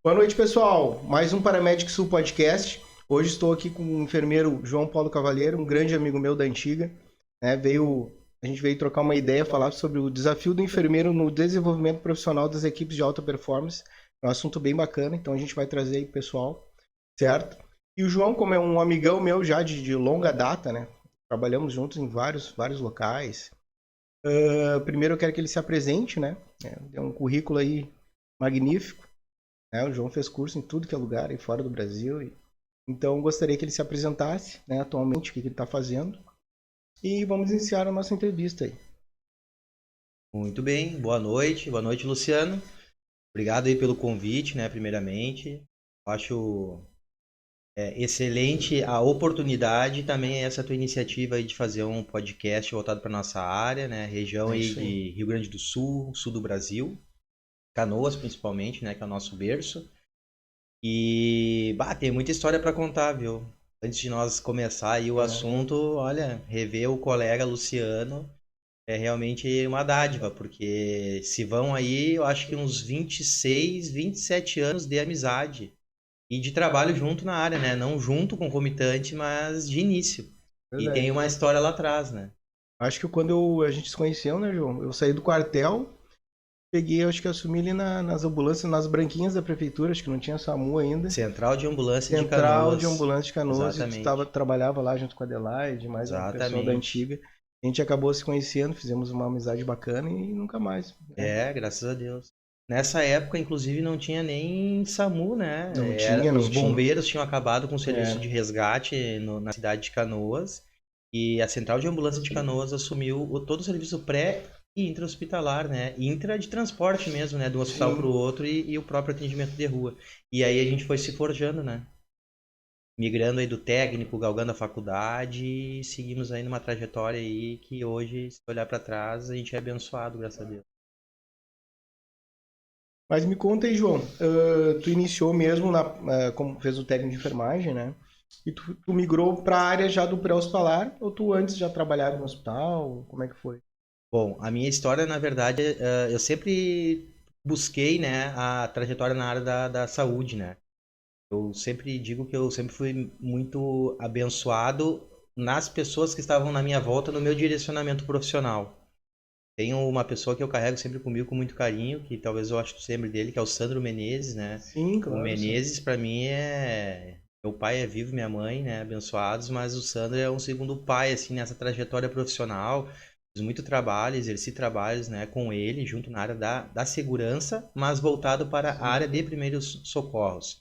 Boa noite, pessoal. Mais um Paramedic Sul Podcast. Hoje estou aqui com o enfermeiro João Paulo Cavalheiro, um grande amigo meu da antiga. A gente veio trocar uma ideia, falar sobre o desafio do enfermeiro no desenvolvimento profissional das equipes de alta performance. É um assunto bem bacana, então a gente vai trazer aí pro pessoal, certo? E o João, como é um amigão meu já de longa data, né? Trabalhamos juntos em vários locais. Primeiro eu quero que ele se apresente, né? Tem um currículo aí magnífico. O João fez curso em tudo que é lugar aí fora do Brasil. Então, gostaria que ele se apresentasse, né, atualmente, o que ele está fazendo. E vamos iniciar a nossa entrevista aí. Muito bem, boa noite, Luciano. Obrigado aí pelo convite, né, primeiramente. Acho excelente a oportunidade, também essa tua iniciativa aí de fazer um podcast voltado para nossa área, né, região É aí isso aí. de Rio Grande do Sul, sul do Brasil, Canoas principalmente, né, que é o nosso berço. E, tem muita história para contar, viu? Antes de nós começar aí o assunto, olha, rever o colega Luciano é realmente uma dádiva, porque se vão aí, eu acho que uns 26, 27 anos de amizade e de trabalho junto na área, né? Não junto, concomitante, mas de início. E tem Verdade. uma história lá atrás, né? Acho que quando a gente se conheceu, né, João? Eu saí do quartel, peguei, acho que assumi ali nas ambulâncias, nas branquinhas da prefeitura, acho que não tinha SAMU ainda. Central de Ambulância de Central de Canoas. Ambulância de Canoas, e Exatamente. trabalhava lá junto com a Adelaide, mais um pessoal da Exatamente. antiga. A gente acabou se conhecendo, fizemos uma amizade bacana e nunca mais, né? É, graças a Deus. Nessa época, inclusive, não tinha nem SAMU, né? Não tinha, Os não tinha. bombeiros tinham acabado com o serviço É, de resgate na cidade de Canoas e a Central de Ambulância de Canoas assumiu todo o serviço pré e intra-hospitalar, né? Intra de transporte mesmo, né? De um hospital para o sim. outro e o próprio atendimento de rua. E aí a gente foi se forjando, né? Migrando aí do técnico, galgando a faculdade e seguimos aí numa trajetória aí que hoje, se olhar para trás, a gente é abençoado, graças a Deus. Mas me conta aí, João, tu iniciou mesmo como fez o técnico de enfermagem, né? E tu migrou para a área já do pré-hospitalar ou tu antes já trabalhava no hospital? Como é que foi? Bom, a minha história, na verdade, eu sempre busquei, né, a trajetória na área da saúde, né? Eu sempre digo que eu sempre fui muito abençoado nas pessoas que estavam na minha volta no meu direcionamento profissional. Tenho uma pessoa que eu carrego sempre comigo com muito carinho, que talvez eu acho que tu lembre dele, que é o Sandro Menezes, né? Sim, O claro, sim. Menezes, para mim, meu pai é vivo, minha mãe, né? Abençoados, mas o Sandro é um segundo pai, assim, nessa trajetória profissional. Fiz muito trabalho, exerci trabalhos, né, com ele, junto na área da segurança, mas voltado para a Sim. área de primeiros socorros.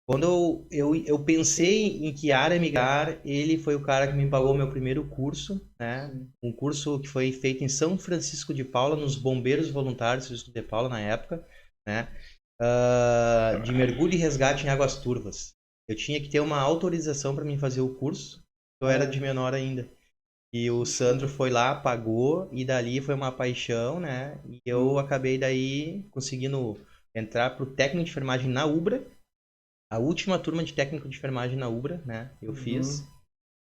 Quando eu pensei em que área migrar, ele foi o cara que me pagou o meu primeiro curso, né? Sim. Um curso que foi feito em São Francisco de Paula, nos Bombeiros Voluntários de Paula na época, né? De mergulho e resgate em águas turvas. Eu tinha que ter uma autorização para mim fazer o curso, eu era de Ah, menor ainda. E o sim. Sandro foi lá, pagou, e dali foi uma paixão, né? E eu Sim. acabei daí conseguindo entrar pro técnico de enfermagem na Ubra, a última turma de técnico de enfermagem na Ubra, né? Eu Uhum. fiz.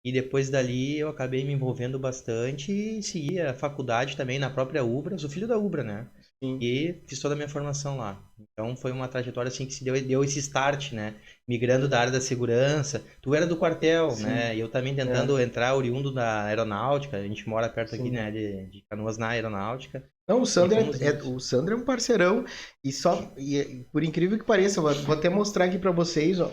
E depois dali eu acabei me envolvendo bastante e segui a faculdade também na própria Ubra. Sou filho da Ubra, né? Sim. E fiz toda a minha formação lá. Então foi uma trajetória assim que se deu esse start, né? Migrando da área da segurança. Tu era do quartel, Sim. né? E eu também É, tentando entrar oriundo da aeronáutica. A gente mora perto aqui, sim. né? De Canoas na aeronáutica. Não, E fomos indo. o Sandro é um parceirão por incrível que pareça, vou até mostrar aqui para vocês, ó.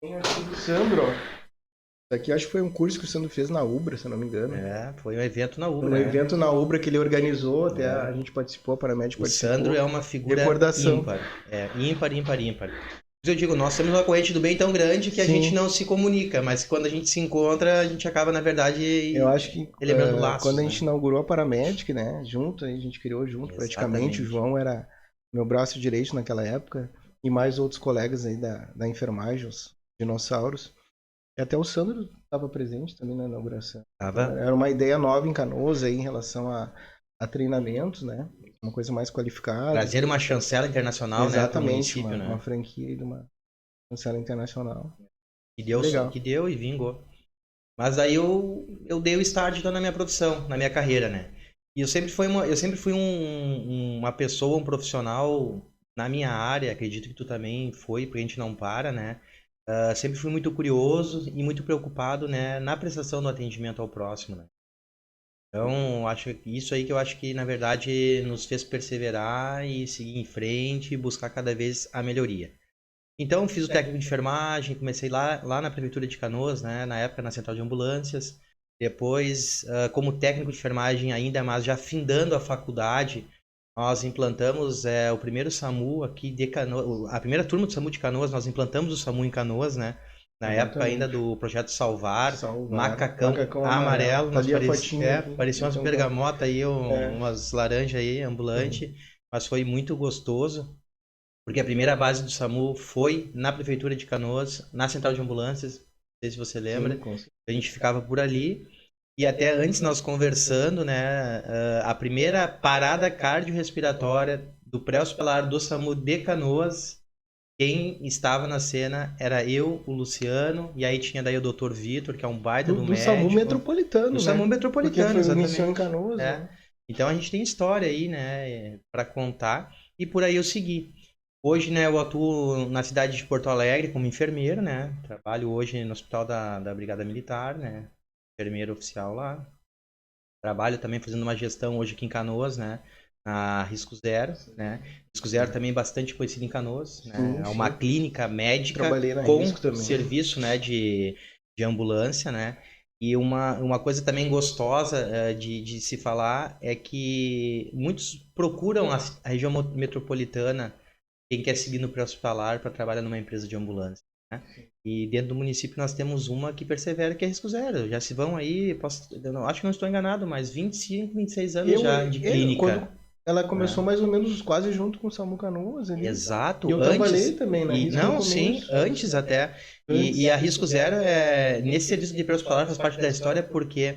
Tem aqui do Sandro, ó. Isso aqui eu acho que foi um curso que o Sandro fez na Ubra, se eu não me engano. É, foi um evento na Foi um Ubra, é. evento na Ubra que ele organizou, até a É. gente participou, a Paramédico O Sandro participou. é uma figura Recordação. ímpar. É, ímpar, ímpar, ímpar. Mas eu digo, nós temos uma corrente do bem tão grande que a gente Sim, não se comunica, mas quando a gente se encontra, a gente acaba, na eu verdade, acho que lembrando quando a laços, né? gente inaugurou a Paramédic, né, junto, a gente criou junto praticamente, o Exatamente. João era meu braço direito naquela época, e mais outros colegas aí da enfermagem, os dinossauros. E até o Sandro estava presente também na inauguração. Então, Tava era uma ideia nova em Canoas aí em relação a treinamentos, né, uma coisa mais qualificada. trazer uma chancela internacional, né, para o Exatamente, município, uma né? franquia aí de uma cancela internacional. Que Legal. deu e vingou. Mas aí eu dei o start então, na minha profissão, na minha carreira, né? E eu sempre fui uma pessoa, um profissional na minha área, acredito que tu também foi, porque a gente não para, né? Sempre fui muito curioso e muito preocupado, né, na prestação do atendimento ao próximo, né? Então, acho que isso aí que eu acho que, na verdade, nos fez perseverar e seguir em frente e buscar cada vez a melhoria. Então, fiz o técnico de enfermagem, comecei lá na Prefeitura de Canoas, né, na época na Central de Ambulâncias. Depois, como técnico de enfermagem ainda, mas já findando a faculdade, nós implantamos o primeiro SAMU aqui de Canoas, a primeira turma do SAMU de Canoas, nós implantamos o SAMU em Canoas, né? Na época ainda do projeto Salvar, macacão amarelo, tá ali a parecia, fotinha aqui, parecia umas então, bergamotas aí, umas laranjas aí, ambulante, mas foi muito gostoso, porque a primeira base do SAMU foi na Prefeitura de Canoas, na Central de Ambulâncias, não sei se você lembra, a gente ficava por ali, e até antes nós conversando, né, a primeira parada cardiorrespiratória do pré-hospitalar do SAMU de Canoas, quem estava na cena era eu, o Luciano, e aí tinha daí o Dr. Vitor, que é um baita do médico. SAMU Metropolitano, do SAMU Metropolitano, porque exatamente. iniciou em Canoas, né? Então a gente tem história aí, né, para contar, e por aí eu segui. Hoje, né, eu atuo na cidade de Porto Alegre como enfermeiro, né, trabalho hoje no Hospital da Brigada Militar, né, enfermeiro oficial lá. Trabalho também fazendo uma gestão hoje aqui em Canoas, né? Na Risco Zero, né? Risco Zero também bastante conhecido em Canoas, né? É uma clínica médica com serviço, né, de ambulância, né? E uma coisa também gostosa de se falar é que muitos procuram a região metropolitana, quem quer seguir no pré-hospitalar para trabalhar numa empresa de ambulância. Né? E dentro do município nós temos uma que persevera, que é Risco Zero. Já se vão aí, acho que não estou enganado, mas 25, 26 anos já de clínica. Quando ela começou mais ou menos quase junto com o SAMU Canoas. Ali. Exato. E eu trabalhei também na Risco Não, sim, antes até. E a Risco Zero, nesse serviço de pré-hospitalar, faz parte da história porque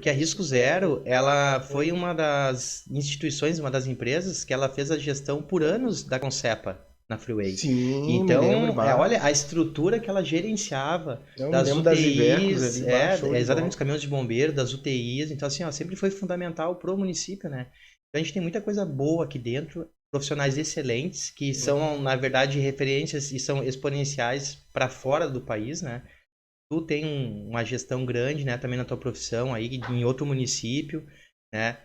a Risco Zero, ela foi uma das instituições, uma das empresas que ela fez a gestão por anos da Concepa na Freeway. Sim, então, olha a estrutura que ela gerenciava das UTIs, das Ivecos ali, exatamente, os caminhões de bombeiro, das UTIs. Então, assim, sempre foi fundamental pro município, né? Então, a gente tem muita coisa boa aqui dentro, profissionais excelentes, que são, na verdade, referências e são exponenciais para fora do país, né? Tu tem uma gestão grande, né, também na tua profissão aí, em outro município, né?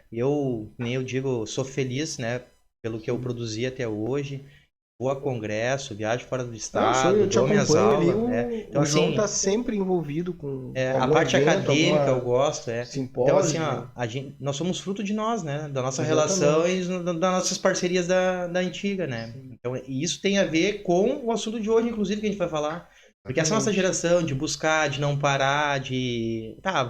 Nem eu digo, sou feliz, né, pelo que eu produzi até hoje. Vou a congresso, viajo fora do estado, dou minhas aulas. Então, o João tá sempre envolvido com a parte acadêmica, eu gosto. Simpósio. Então, assim, nós somos fruto de nós, né? Da nossa relação e das nossas parcerias da antiga, né? Então, isso tem a ver com o assunto de hoje, inclusive, que a gente vai falar. Porque essa nossa geração de buscar, de não parar,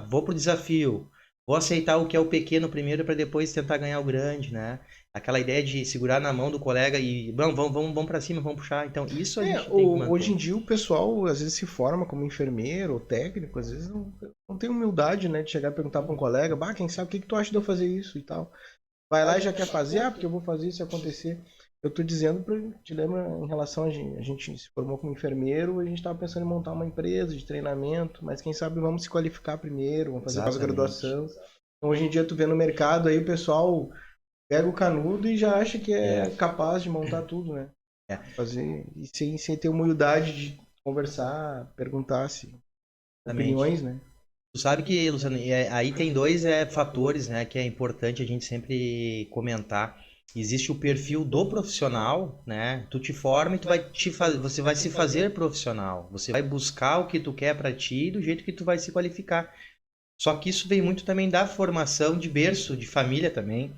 vou pro desafio, vou aceitar o que é o pequeno primeiro para depois tentar ganhar o grande, né? Aquela ideia de segurar na mão do colega e vamos para cima, vamos puxar. Então, isso a gente tem que manter. Hoje em dia o pessoal às vezes se forma como enfermeiro ou técnico, às vezes não tem humildade, né, de chegar e perguntar para um colega, quem sabe o que tu acha de eu fazer isso e tal. Vai lá e já quer fazer, porque eu vou fazer isso acontecer. Eu tô dizendo, te lembra, em relação a gente se formou como enfermeiro, a gente estava pensando em montar uma empresa de treinamento, mas quem sabe vamos se qualificar primeiro, vamos fazer pós-graduação. Então, hoje em dia tu vê no mercado aí o pessoal pega o canudo e já acha que é capaz de montar tudo, né? Fazer, e sem ter humildade de conversar, perguntar se opiniões, né? Tu sabe que, Luciano, aí tem dois fatores, né, que é importante a gente sempre comentar. Existe o perfil do profissional, né? Tu te forma e você vai se fazer profissional. Você vai buscar o que tu quer para ti do jeito que tu vai se qualificar. Só que isso vem muito também da formação de berço, de família também.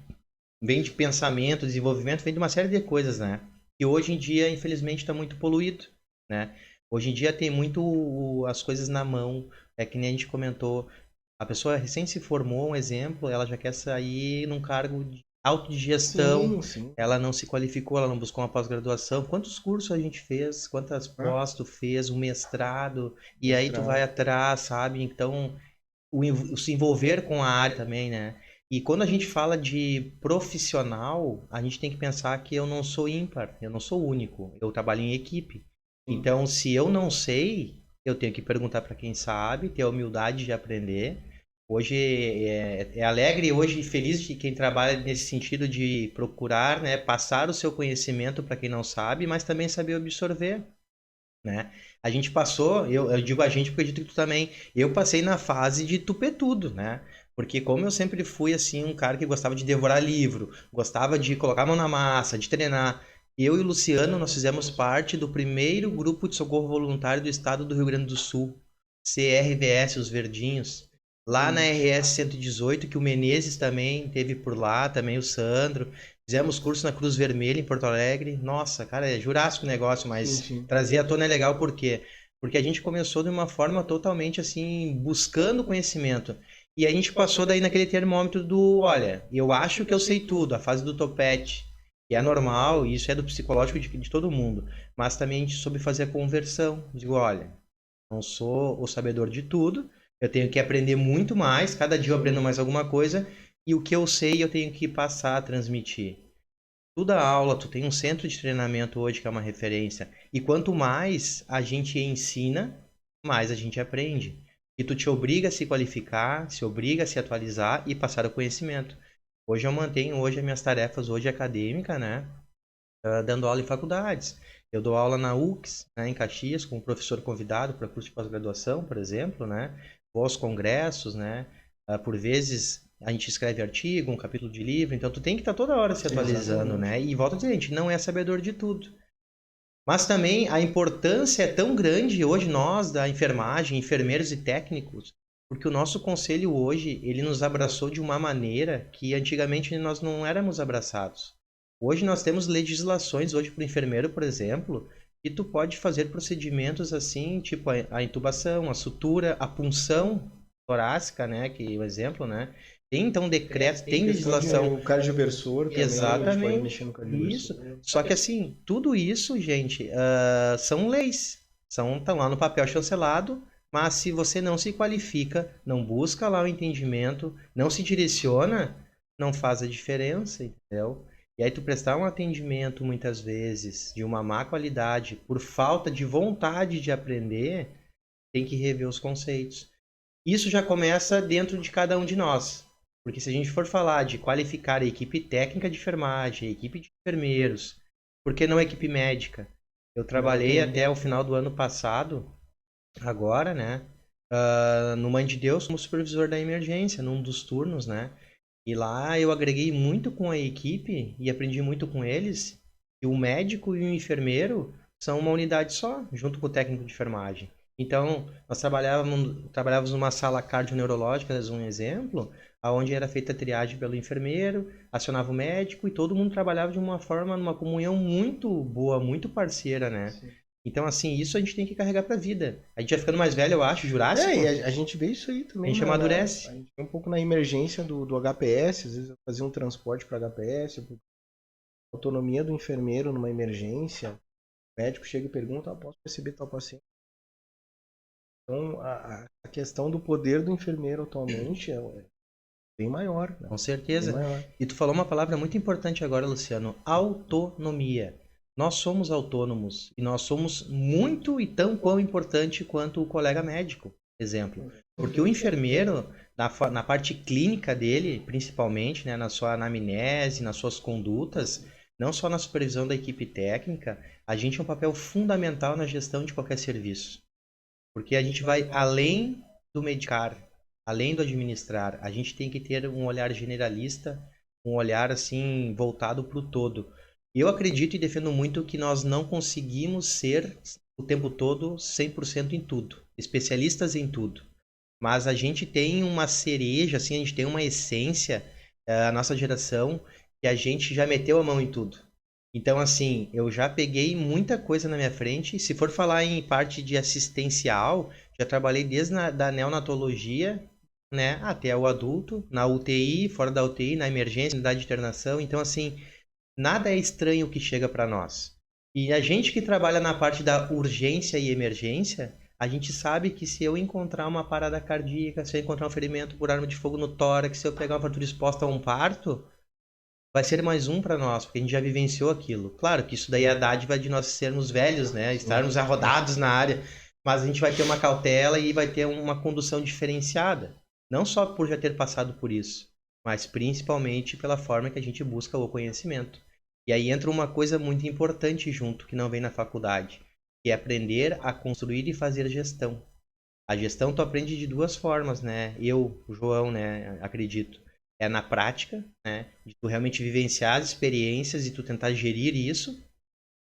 Vem de pensamento, desenvolvimento, vem de uma série de coisas, né? E hoje em dia, infelizmente, está muito poluído, né? Hoje em dia tem muito as coisas na mão. É que nem a gente comentou, a pessoa recém se formou, um exemplo, ela já quer sair num cargo de autodigestão, ela não se qualificou, ela não buscou uma pós-graduação. Quantos cursos a gente fez, quantas pós tu fez, um mestrado, e aí tu vai atrás, sabe? Então, se envolver com a área também, né? E quando a gente fala de profissional, a gente tem que pensar que eu não sou ímpar, eu não sou único, eu trabalho em equipe. Então, se eu não sei, eu tenho que perguntar para quem sabe, ter a humildade de aprender, Hoje é alegre e hoje feliz de quem trabalha nesse sentido de procurar, né, passar o seu conhecimento para quem não sabe, mas também saber absorver, né? A gente passou, eu digo a gente porque eu acredito que tu também, eu passei na fase de tupetudo, né? Porque como eu sempre fui assim um cara que gostava de devorar livro, gostava de colocar a mão na massa, de treinar. Eu e o Luciano, nós fizemos parte do primeiro grupo de socorro voluntário do estado do Rio Grande do Sul, CRVS, os Verdinhos. Lá na RS 118, que o Menezes também teve por lá, também o Sandro. Fizemos curso na Cruz Vermelha em Porto Alegre. Nossa, cara, é jurássico o negócio, mas Sim. trazer à tona é legal por quê? Porque a gente começou de uma forma totalmente assim, buscando conhecimento. E a gente passou daí naquele termômetro do, olha, eu acho que eu sei tudo, a fase do topete. E é normal, isso é do psicológico de todo mundo. Mas também a gente soube fazer a conversão. Digo, olha, não sou o sabedor de tudo, eu tenho que aprender muito mais, cada dia eu aprendo mais alguma coisa, e o que eu sei eu tenho que passar a transmitir. Tu dá aula, tu tem um centro de treinamento hoje que é uma referência. E quanto mais a gente ensina, mais a gente aprende. E tu te obriga a se qualificar, se obriga a se atualizar e passar o conhecimento. Hoje eu mantenho hoje as minhas tarefas hoje acadêmica, né? Dando aula em faculdades. Eu dou aula na UX, né, em Caxias, como professor convidado para curso de pós-graduação, por exemplo, né? Vou aos congressos, né? Por vezes a gente escreve artigo, um capítulo de livro, então tu tem que estar toda hora se atualizando, né? E volto a dizer, a gente não é sabedor de tudo. Mas também a importância é tão grande hoje nós da enfermagem, enfermeiros e técnicos, porque o nosso conselho hoje, ele nos abraçou de uma maneira que antigamente nós não éramos abraçados. Hoje nós temos legislações hoje para o enfermeiro, por exemplo, que tu pode fazer procedimentos assim, tipo a intubação, a sutura, a punção torácica, né, que é o exemplo, né? Tem então decreto, tem legislação. O cardioversor também, exatamente, a gente pode mexer no cardioversor. Isso. Só que assim, tudo isso, gente, são leis. Estão lá no papel chancelado, mas se você não se qualifica, não busca lá o entendimento, não se direciona, não faz a diferença, entendeu? E aí tu prestar um atendimento, muitas vezes, de uma má qualidade, por falta de vontade de aprender, tem que rever os conceitos. Isso já começa dentro de cada um de nós. Porque se a gente for falar de qualificar a equipe técnica de enfermagem, a equipe de enfermeiros, por que não a equipe médica? Eu trabalhei até o final do ano passado, agora, né? No Mãe de Deus, como supervisor da emergência, num dos turnos, né? E lá eu agreguei muito com a equipe e aprendi muito com eles. E o médico e o enfermeiro são uma unidade só, junto com o técnico de enfermagem. Então, nós trabalhávamos numa sala cardioneurológica, um exemplo, onde era feita a triagem pelo enfermeiro, acionava o médico e todo mundo trabalhava de uma forma, numa comunhão muito boa, muito parceira, né? Sim. Então, assim, isso a gente tem que carregar pra vida. A gente vai ficando mais velho, eu acho, Jurássico. E a gente vê isso aí também. A gente amadurece. A gente vê um pouco na emergência do HPS, às vezes eu fazia um transporte para HPS, a autonomia do enfermeiro numa emergência, o médico chega e pergunta, posso receber tal paciente? Então, a questão do poder do enfermeiro atualmente é bem maior. Né? Com certeza. Maior. E tu falou uma palavra muito importante agora, Luciano, autonomia. Nós somos autônomos e nós somos muito e tão quão importante quanto o colega médico, exemplo. Porque o enfermeiro, na parte clínica dele, principalmente, né, na sua anamnese, nas suas condutas, não só na supervisão da equipe técnica, a gente é um papel fundamental na gestão de qualquer serviço. Porque a gente vai além do medicar, além do administrar. A gente tem que ter um olhar generalista, um olhar assim voltado para o todo. Eu acredito e defendo muito que nós não conseguimos ser o tempo todo 100% em tudo, especialistas em tudo. Mas a gente tem uma cereja, assim, a gente tem uma essência, a nossa geração, que a gente já meteu a mão em tudo. Então, assim, eu já peguei muita coisa na minha frente. Se for falar em parte de assistencial, já trabalhei desde da neonatologia, né, até o adulto, na UTI, fora da UTI, na emergência, na unidade de internação. Então, assim, nada é estranho que chega para nós. E a gente que trabalha na parte da urgência e emergência, a gente sabe que se eu encontrar uma parada cardíaca, se eu encontrar um ferimento por arma de fogo no tórax, se eu pegar uma fratura exposta a um parto, vai ser mais um para nós, porque a gente já vivenciou aquilo. Claro que isso daí é a dádiva de nós sermos velhos, né? Estarmos arrodados na área, mas a gente vai ter uma cautela e vai ter uma condução diferenciada. Não só por já ter passado por isso, mas principalmente pela forma que a gente busca o conhecimento. E aí entra uma coisa muito importante junto, que não vem na faculdade, que é aprender a construir e fazer gestão. A gestão tu aprende de duas formas, né? Eu, o João, né, acredito. É na prática, né? De tu realmente vivenciar as experiências e tu tentar gerir isso,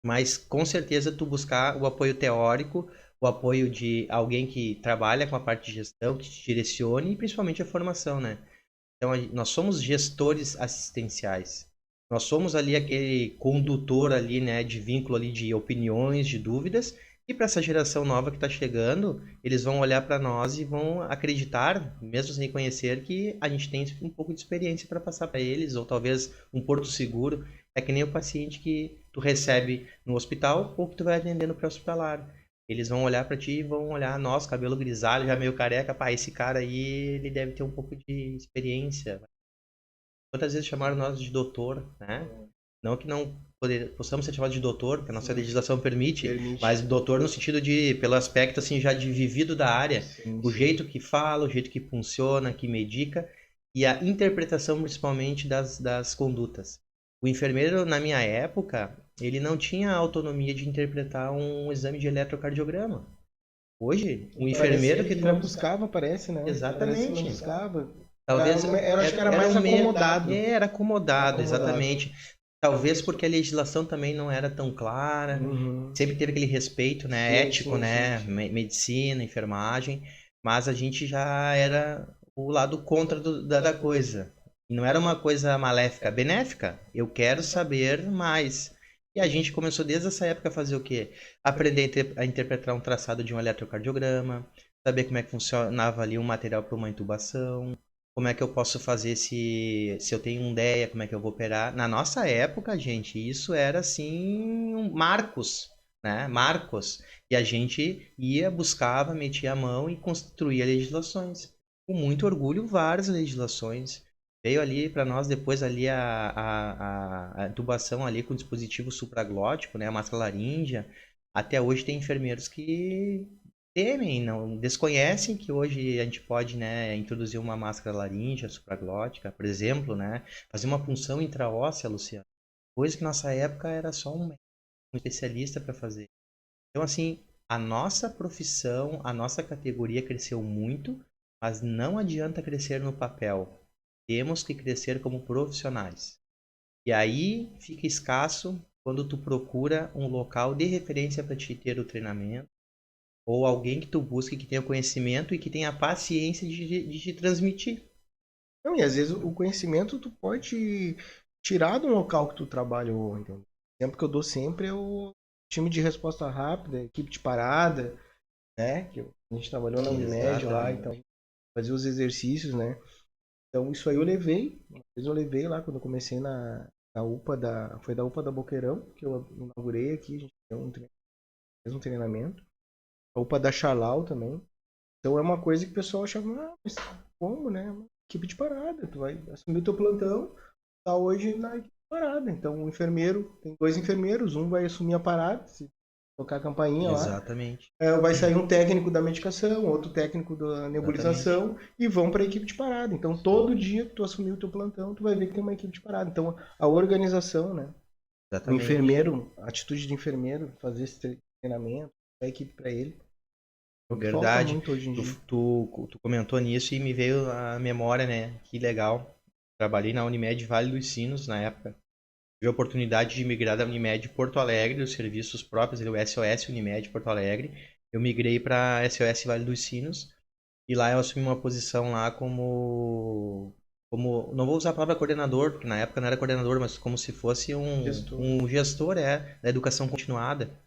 mas com certeza tu buscar o apoio teórico, o apoio de alguém que trabalha com a parte de gestão, que te direcione e principalmente a formação, né? Então, nós somos gestores assistenciais. Nós somos ali aquele condutor ali, né, de vínculo ali de opiniões, de dúvidas. E para essa geração nova que está chegando, eles vão olhar para nós e vão acreditar, mesmo sem conhecer, que a gente tem um pouco de experiência para passar para eles, ou talvez um porto seguro. É que nem o paciente que tu recebe no hospital ou que tu vai atender no pré-hospitalar. Eles vão olhar pra ti e vão olhar, nossa, cabelo grisalho, já meio careca, pá, esse cara aí, ele deve ter um pouco de experiência. Quantas vezes chamaram nós de doutor, né? Não que não possamos ser chamados de doutor, porque a nossa legislação permite, mas doutor no sentido de, pelo aspecto assim, já de vivido da área, o jeito que fala, o jeito que funciona, que medica, e a interpretação principalmente das condutas. O enfermeiro, na minha época, ele não tinha a autonomia de interpretar um exame de eletrocardiograma. Hoje, um enfermeiro que não buscava, parece, né? Exatamente. Parece que não buscava. Talvez Acho que era mais acomodado. Era acomodado, exatamente. Talvez porque a legislação também não era tão clara. Sempre teve aquele respeito, né, ético, né, medicina, enfermagem, mas a gente já era o lado contra da coisa. Não era uma coisa maléfica, benéfica. Eu quero saber mais. E a gente começou desde essa época a fazer o quê? Aprender a interpretar um traçado de um eletrocardiograma, saber como é que funcionava ali um material para uma intubação, como é que eu posso fazer se eu tenho uma ideia, como é que eu vou operar. Na nossa época, gente, isso era assim, marcos, né? Marcos. E a gente ia, buscava, metia a mão e construía legislações. Com muito orgulho, várias legislações. Veio ali para nós depois ali a intubação ali com o dispositivo supraglótico, né? A máscara laríngea. Até hoje tem enfermeiros que temem, não desconhecem que hoje a gente pode, né, introduzir uma máscara laríngea supraglótica, por exemplo, né, fazer uma punção intraóssea, Luciano, coisa que nossa época era só um especialista para fazer. Então, assim, a nossa profissão, a nossa categoria cresceu muito, mas não adianta crescer no papel. Temos que crescer como profissionais. E aí fica escasso quando tu procura um local de referência para te ter o treinamento, ou alguém que tu busque que tenha conhecimento e que tenha a paciência de te transmitir. Não, e às vezes o conhecimento tu pode tirar de um local que tu trabalha. O exemplo que eu dou sempre é o time de resposta rápida, equipe de parada, né? Que a gente trabalhou na Unimed lá, então fazia os exercícios, né? Então isso aí eu levei. Uma vez eu levei lá quando eu comecei na UPA foi da UPA da Boqueirão, que eu inaugurei aqui, a gente fez um treinamento. A UPA da Charlau também. Então é uma coisa que o pessoal achava, mas como, né? Uma equipe de parada, tu vai assumir o teu plantão, tá hoje na equipe de parada. Então o enfermeiro, tem 2 enfermeiros, um vai assumir a parada, se tocar a campainha lá. Exatamente. Vai sair um técnico da medicação, outro técnico da nebulização e vão para a equipe de parada. Então todo dia que tu assumir o teu plantão, tu vai ver que tem uma equipe de parada. Então a organização, né? Exatamente. O enfermeiro, a atitude de enfermeiro, fazer esse treinamento, a equipe para ele. Verdade. Tu comentou nisso e me veio a memória, né? Que legal. Trabalhei na Unimed Vale dos Sinos na época. Tive a oportunidade de migrar da Unimed Porto Alegre, os serviços próprios, o SOS Unimed Porto Alegre. Eu migrei para SOS Vale dos Sinos e lá eu assumi uma posição lá como não vou usar a palavra coordenador, porque na época não era coordenador, mas como se fosse um gestor da educação continuada.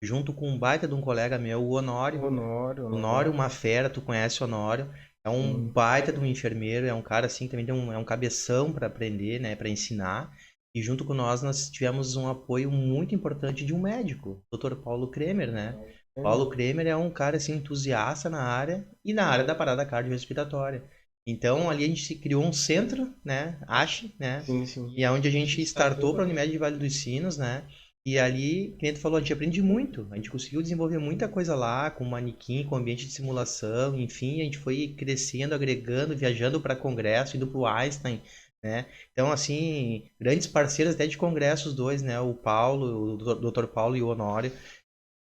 Junto com um baita de um colega meu, o Honório. Honório, uma fera, tu conhece o Honório. É um baita de um enfermeiro, é um cara assim, também é um cabeção para aprender, né, para ensinar. E junto com nós tivemos um apoio muito importante de um médico, o Dr. Paulo Kremer, né? Paulo Kremer é um cara assim entusiasta na área e na área da parada cardiorrespiratória. Então ali a gente se criou um centro, né, ASHE, né? Sim. E é onde a gente startou para a Unimed de Vale dos Sinos, né? E ali, que nem tu falou, a gente aprende muito. A gente conseguiu desenvolver muita coisa lá, com manequim, com ambiente de simulação, enfim, a gente foi crescendo, agregando, viajando para congresso, indo para o Einstein, né? Então, assim, grandes parceiros até de congressos os dois, né? O Paulo, o Dr. Paulo e o Honório.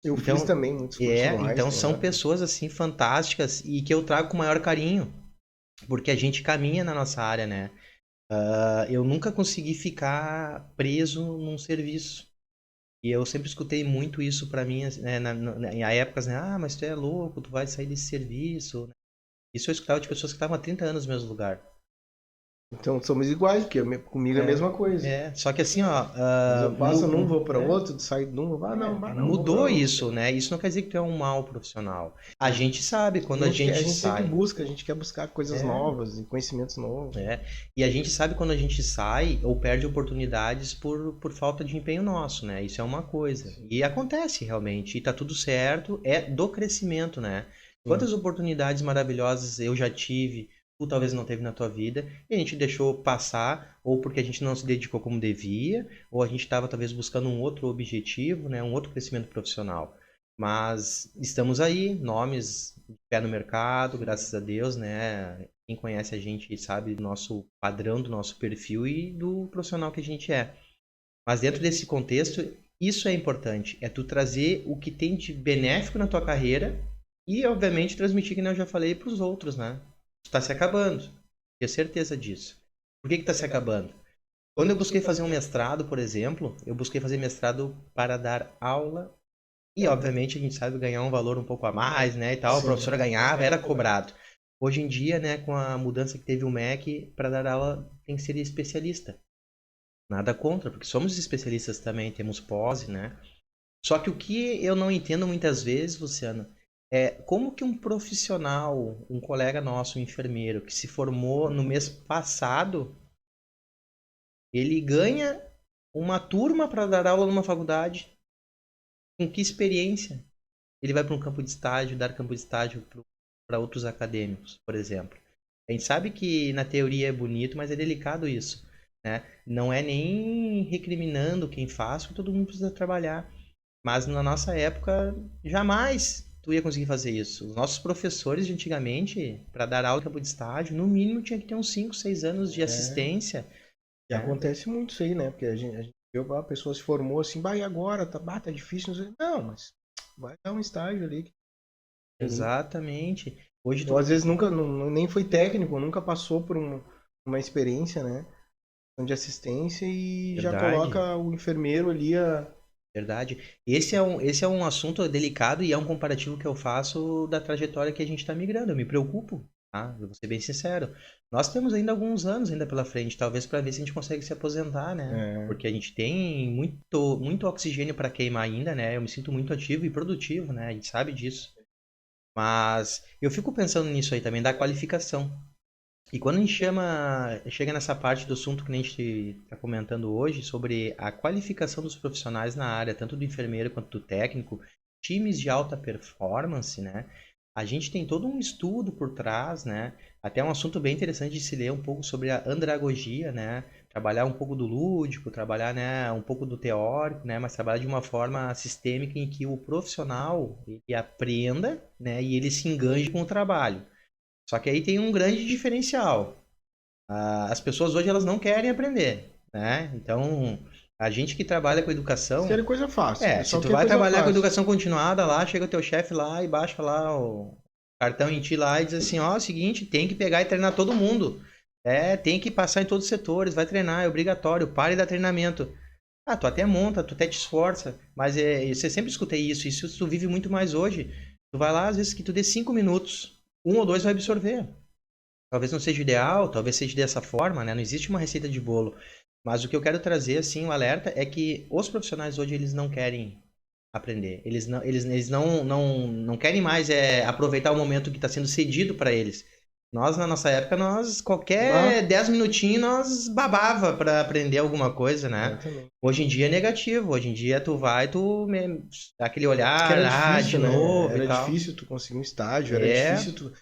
Eu Então, fiz também muitos cursos no então Einstein, são né? pessoas, assim, fantásticas e que eu trago com o maior carinho, porque a gente caminha na nossa área, né? Eu nunca consegui ficar preso num serviço. E eu sempre escutei muito isso pra mim, né, em épocas, né? Ah, mas tu é louco, tu vai sair desse serviço, né? Isso eu escutava de pessoas que estavam há 30 anos no mesmo lugar. Então somos iguais, porque comigo é a mesma coisa. Só que assim, ó, Mas eu passo num, vou para outro, saio de um, não, vou pra mudou outro. isso, né? Isso não quer dizer que tu é um mau profissional. A gente sabe quando a A gente gente sempre sai. busca, a gente quer buscar coisas novas e conhecimentos novos. E a gente sabe quando a gente sai ou perde oportunidades por falta de empenho nosso, né? Isso é uma coisa. Sim. E acontece realmente. E tá tudo certo. É do crescimento, né? Quantas oportunidades maravilhosas eu já tive, tu talvez não teve na tua vida, e a gente deixou passar, ou porque a gente não se dedicou como devia, ou a gente estava talvez buscando um outro objetivo, né? Um outro crescimento profissional. Mas estamos aí, nomes de pé no mercado, graças a Deus, né? Quem conhece a gente sabe do nosso padrão, do nosso perfil e do profissional que a gente é. Mas dentro desse contexto, isso é importante. É tu trazer o que tem de benéfico na tua carreira e, obviamente, transmitir, que nem eu já falei, para os outros, né? Está se acabando. Tenho certeza disso. Por que está se acabando? Quando eu busquei fazer um mestrado, por exemplo, eu busquei fazer mestrado para dar aula e, obviamente, a gente sabe ganhar um valor um pouco a mais, né, e tal. Sim. A professora ganhava, era cobrado. Hoje em dia, né, com a mudança que teve o MEC, para dar aula tem que ser especialista. Nada contra, porque somos especialistas também, temos pós, né? Só que o que eu não entendo muitas vezes, Luciano, é como que um profissional, um colega nosso, um enfermeiro, que se formou no mês passado, ele ganha uma turma para dar aula numa faculdade. Com que experiência? Ele vai para um campo de estágio, dar campo de estágio para outros acadêmicos, por exemplo. A gente sabe que na teoria é bonito, mas é delicado isso, né? Não é nem recriminando quem faz, porque todo mundo precisa trabalhar. Mas na nossa época, jamais tu ia conseguir fazer isso. Os nossos professores de antigamente, para dar aula em campo de estágio, no mínimo tinha que ter uns 5, 6 anos de assistência. E acontece muito isso aí, né? Porque a gente viu, a pessoa se formou assim, bah, e agora? Tá difícil. Não, mas vai dar um estágio ali. Exatamente. Hoje Ou às vezes nunca, nem foi técnico, nunca passou por uma experiência, né? De assistência e já Verdade. coloca o enfermeiro ali Verdade. Esse é um assunto delicado e é um comparativo que eu faço da trajetória que a gente está migrando. Eu me preocupo, tá? Eu vou ser bem sincero. Nós temos ainda alguns anos ainda pela frente, talvez para ver se a gente consegue se aposentar, né? Porque a gente tem muito oxigênio para queimar ainda, né? Eu me sinto muito ativo e produtivo, né? A gente sabe disso. Mas eu fico pensando nisso aí também, da qualificação. E quando a gente chega nessa parte do assunto que a gente está comentando hoje, sobre a qualificação dos profissionais na área, tanto do enfermeiro quanto do técnico, times de alta performance, né? A gente tem todo um estudo por trás, né? Até um assunto bem interessante de se ler um pouco sobre a andragogia, né? Trabalhar um pouco do lúdico, trabalhar, né, um pouco do teórico, né? Mas trabalhar de uma forma sistêmica em que o profissional ele aprenda, né? E ele se enganje com o trabalho. Só que aí tem um grande diferencial. As pessoas hoje elas não querem aprender, né? Então, a gente que trabalha com educação... Seria coisa fácil. se tu vai trabalhar com educação continuada lá, chega o teu chefe lá e baixa lá o cartão em ti lá e diz assim, ó, é o seguinte, tem que pegar e treinar todo mundo. Tem que passar em todos os setores, vai treinar, é obrigatório, pare de dar treinamento. Tu até monta, tu até te esforça, mas você sempre escutei isso tu vive muito mais hoje. Tu vai lá, às vezes que tu dê 5 minutos, 1 ou 2 vai absorver. Talvez não seja ideal, talvez seja dessa forma, né? Não existe uma receita de bolo. Mas o que eu quero trazer, assim, um alerta, é que os profissionais hoje, eles não querem aprender. Eles não querem mais aproveitar o momento que está sendo cedido para eles. Nós, na nossa época, qualquer 10 minutinhos, nós babava para aprender alguma coisa, né? Hoje em dia é negativo. Hoje em dia tu vai, dá aquele olhar, era difícil, de novo. Era difícil tu conseguir um estágio, era difícil tu...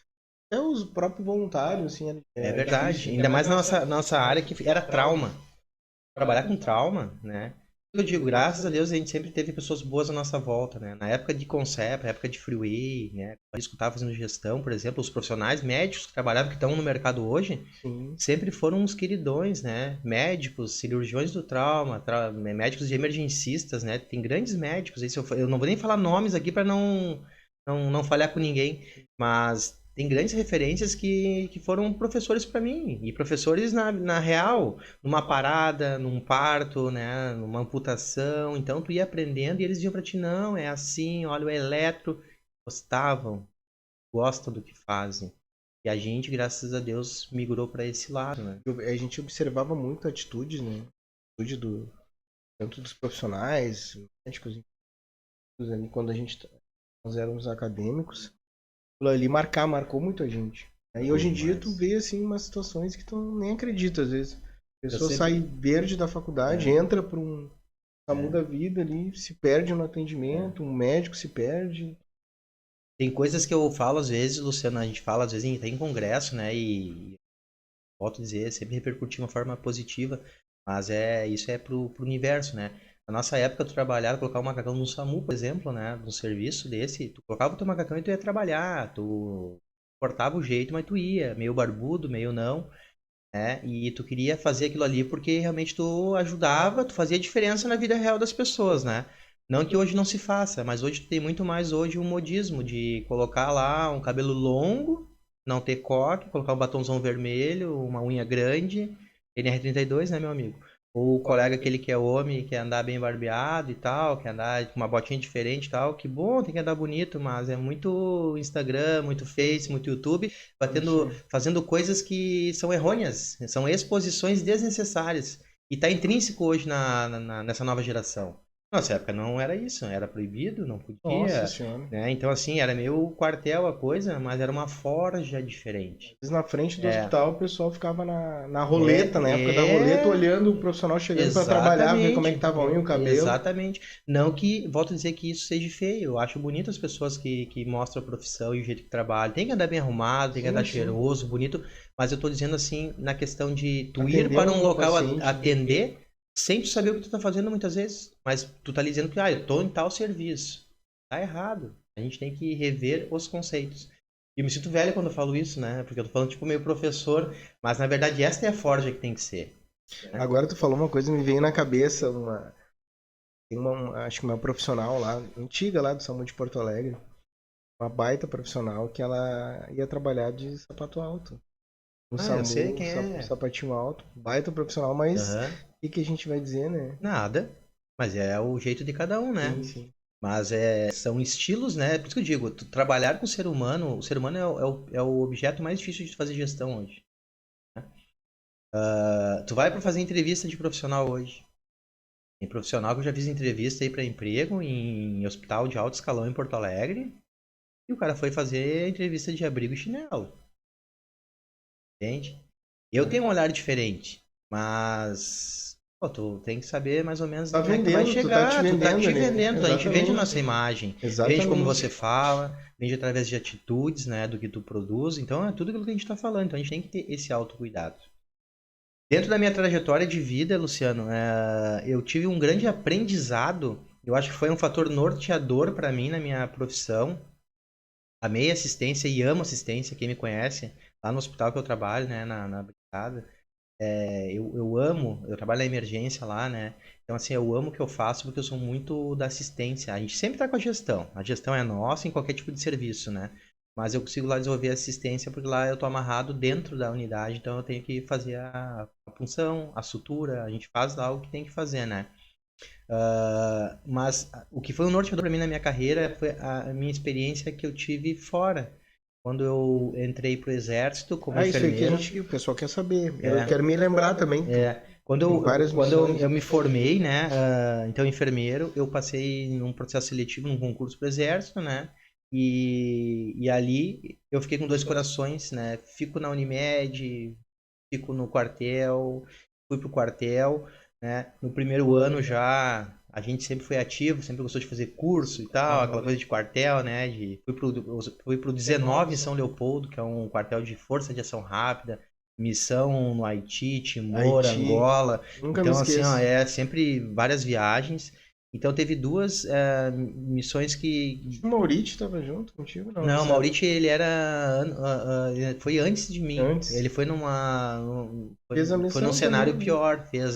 Até os próprios voluntários, assim... É verdade. Ainda mais na nossa área que era trauma. Trabalhar com trauma, né? Eu digo, graças a Deus a gente sempre teve pessoas boas à nossa volta, né? Na época de Concept, na época de Freeway, né? Quando eu escutava fazendo gestão, por exemplo, os profissionais médicos que trabalhavam, que estão no mercado hoje, Sim. sempre foram uns queridões, né? Médicos, cirurgiões do trauma, médicos de emergencistas, né? Tem grandes médicos, isso eu não vou nem falar nomes aqui para não falhar com ninguém, mas tem grandes referências que foram professores para mim, e professores na real, numa parada, num parto, né? Numa amputação, então tu ia aprendendo e eles diziam para ti, não, é assim, olha o eletro, gostavam, gostam do que fazem. E a gente, graças a Deus, migrou para esse lado, né? A gente observava muito a atitude, né? A atitude tanto dos profissionais, médicos, ali, quando nós éramos acadêmicos, aquilo ali marcou muito a gente. E hoje em dia tu vê, assim, umas situações que tu nem acredita, às vezes. A pessoa sai verde da faculdade, entra para muda a vida ali, se perde no atendimento, um médico se perde. Tem coisas que eu falo às vezes, Luciano, a gente fala às vezes até em congresso, né? E volto a dizer, sempre repercutir de uma forma positiva, mas isso é pro universo, né? Na nossa época, tu trabalhar, colocar um macacão no SAMU, por exemplo, né? Num serviço desse, tu colocava o teu macacão e tu ia trabalhar, tu cortava o jeito, mas tu ia, meio barbudo, meio não, né? E tu queria fazer aquilo ali porque realmente tu ajudava, tu fazia diferença na vida real das pessoas, né? Não que hoje não se faça, mas hoje tem muito mais hoje um modismo de colocar lá um cabelo longo, não ter coque, colocar um batomzão vermelho, uma unha grande, NR32, né, meu amigo? Ou o colega aquele que é homem, quer andar bem barbeado e tal, quer andar com uma botinha diferente e tal, que bom, tem que andar bonito, mas é muito Instagram, muito Face, muito YouTube, fazendo coisas que são errôneas, são exposições desnecessárias. E tá intrínseco hoje nessa nova geração. Nossa época não era isso, era proibido, não Nossa podia, senhora. né? Então assim, era meio quartel a coisa, mas era uma forja diferente. Na frente do hospital o pessoal ficava na roleta, na época da roleta, olhando o profissional chegando para trabalhar, ver como é que tava a unha e o cabelo. Exatamente. Não que, volto a dizer que isso seja feio. Eu acho bonito as pessoas que mostram a profissão e o jeito que trabalham. Tem que andar bem arrumado, tem que andar cheiroso, bonito. Mas eu tô dizendo assim, na questão de tu ir para um local atender, sem tu saber o que tu tá fazendo muitas vezes. Mas tu tá ali dizendo que, eu tô em tal serviço. Tá errado. A gente tem que rever os conceitos. E eu me sinto velho quando eu falo isso, né? Porque eu tô falando tipo meio professor, mas na verdade essa é a forja que tem que ser. Né? Agora tu falou uma coisa, me veio na cabeça acho que uma profissional lá, antiga lá do SAMU de Porto Alegre, uma baita profissional que ela ia trabalhar de sapato alto. No SAMU, eu sei quem é. Sapatinho alto, baita profissional, mas o que a gente vai dizer, né? Nada. Mas é o jeito de cada um, né? Sim, sim. Mas são estilos, né? Por isso que eu digo, trabalhar com o ser humano é o objeto mais difícil de fazer gestão hoje. Né? Tu vai para fazer entrevista de profissional hoje. Tem profissional que eu já fiz entrevista aí para emprego em hospital de alto escalão em Porto Alegre. E o cara foi fazer entrevista de abrigo e chinelo. Entende? Eu tenho um olhar diferente, mas tu tem que saber mais ou menos como é que vai chegar. Tu tá te vendendo, a gente vende a nossa imagem. Exatamente. Vende como você fala, vende através de atitudes, né, do que tu produz. Então é tudo aquilo que a gente está falando. Então a gente tem que ter esse autocuidado. Dentro da minha trajetória de vida, Luciano, eu tive um grande aprendizado. Eu acho que foi um fator norteador para mim na minha profissão. Amei assistência e amo assistência, quem me conhece, lá no hospital que eu trabalho, né, na Brigada. Eu amo, eu trabalho na emergência lá, né? Então, assim, eu amo o que eu faço porque eu sou muito da assistência. A gente sempre tá com a gestão. A gestão é nossa em qualquer tipo de serviço, né? Mas eu consigo lá desenvolver assistência porque lá eu tô amarrado dentro da unidade, então eu tenho que fazer a punção, a sutura, a gente faz lá o que tem que fazer, né? Mas o que foi um norteador para mim na minha carreira foi a minha experiência que eu tive fora. Quando eu entrei pro exército como enfermeiro. Isso aqui o pessoal quer saber. Eu quero me lembrar também. Quando eu me formei, né, então enfermeiro, eu passei num processo seletivo, num concurso pro exército, né, e ali eu fiquei com dois corações, né, fico na Unimed, fico no quartel, fui pro quartel, né, no primeiro ano já a gente sempre foi ativo, sempre gostou de fazer curso e tal, aquela coisa de quartel, né, fui pro 19 em São Leopoldo, que é um quartel de força de ação rápida, missão no Haiti, Timor, Haiti. Angola. Nunca me Então, assim, ó, esqueço. sempre várias viagens. Então, teve duas missões que... O Maurício tava junto contigo? Não, Não, o nessa época. Maurício, ele era... foi antes de mim. Antes. Ele foi Fez a foi num missão cenário também, né? pior, fez,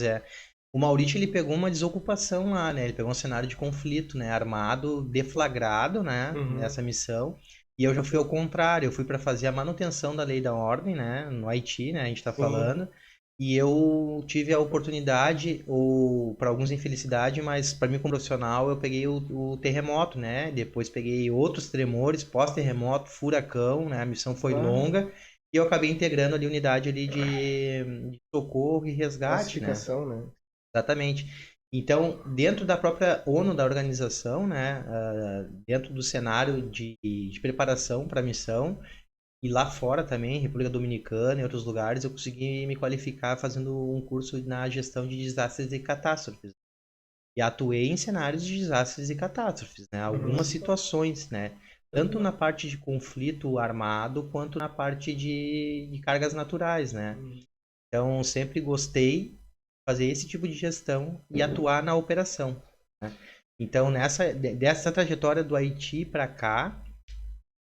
O Maurício, ele pegou uma desocupação lá, né? Ele pegou um cenário de conflito, né? Armado, deflagrado, né? Uhum. Nessa missão. E eu já fui ao contrário, eu fui para fazer a manutenção da lei e da ordem, né? No Haiti, né? A gente tá Sim. falando. E eu tive a oportunidade, ou para alguns infelicidade, mas para mim como profissional, eu peguei o terremoto, né? Depois peguei outros tremores, pós-terremoto, furacão, né? A missão foi Ah, longa e eu acabei integrando ali unidade ali de socorro e resgate, né? classificação, né? Exatamente. Então, dentro da própria ONU, da organização, né? Dentro do cenário de preparação para a missão, e lá fora também, República Dominicana e outros lugares, eu consegui me qualificar fazendo um curso na gestão de desastres e catástrofes. E atuei em cenários de desastres e catástrofes, né? Algumas Uhum. Uhum. situações, né? Tanto na parte de conflito armado, quanto na parte de cargas naturais, né? Então, sempre gostei de fazer esse tipo de gestão e atuar na operação, né? Então, dessa trajetória do Haiti para cá,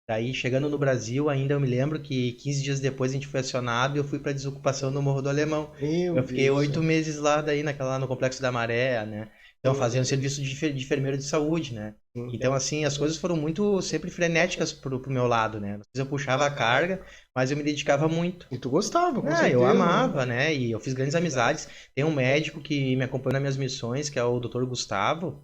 daí, chegando no Brasil, ainda eu me lembro que 15 dias depois a gente foi acionado e eu fui para desocupação no Morro do Alemão. Meu Eu fiquei Deus do 8 meses lá, daí, no Complexo da Maré, né? Então, céu. fazendo serviço de enfermeiro de saúde, né? Sim. Então, assim, as coisas foram muito, sempre frenéticas pro meu lado, né? Não sei se eu puxava a carga, mas eu me dedicava muito. E tu gostava, com Eu certeza, né? amava, né? E eu fiz grandes amizades. Tem um médico que me acompanhou nas minhas missões, que é o Dr. Gustavo,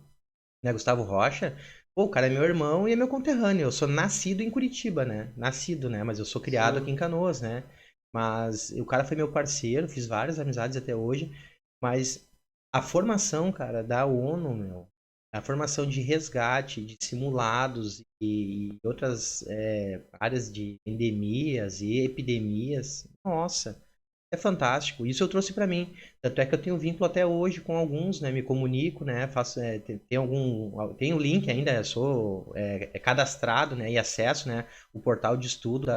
né, Gustavo Rocha. Pô, o cara é meu irmão e é meu conterrâneo. Eu sou nascido em Curitiba, né? Nascido, né? Mas eu sou criado aqui Sim. em Canoas, né? Mas o cara foi meu parceiro, fiz várias amizades até hoje. Mas a formação, cara, da ONU, meu, a formação de resgate, de simulados e outras áreas de endemias e epidemias, nossa, é fantástico. Isso eu trouxe para mim. Tanto é que eu tenho vínculo até hoje com alguns, né? Me comunico, né? Faço, tem o link ainda, sou cadastrado, né? E acesso, né? O portal de estudo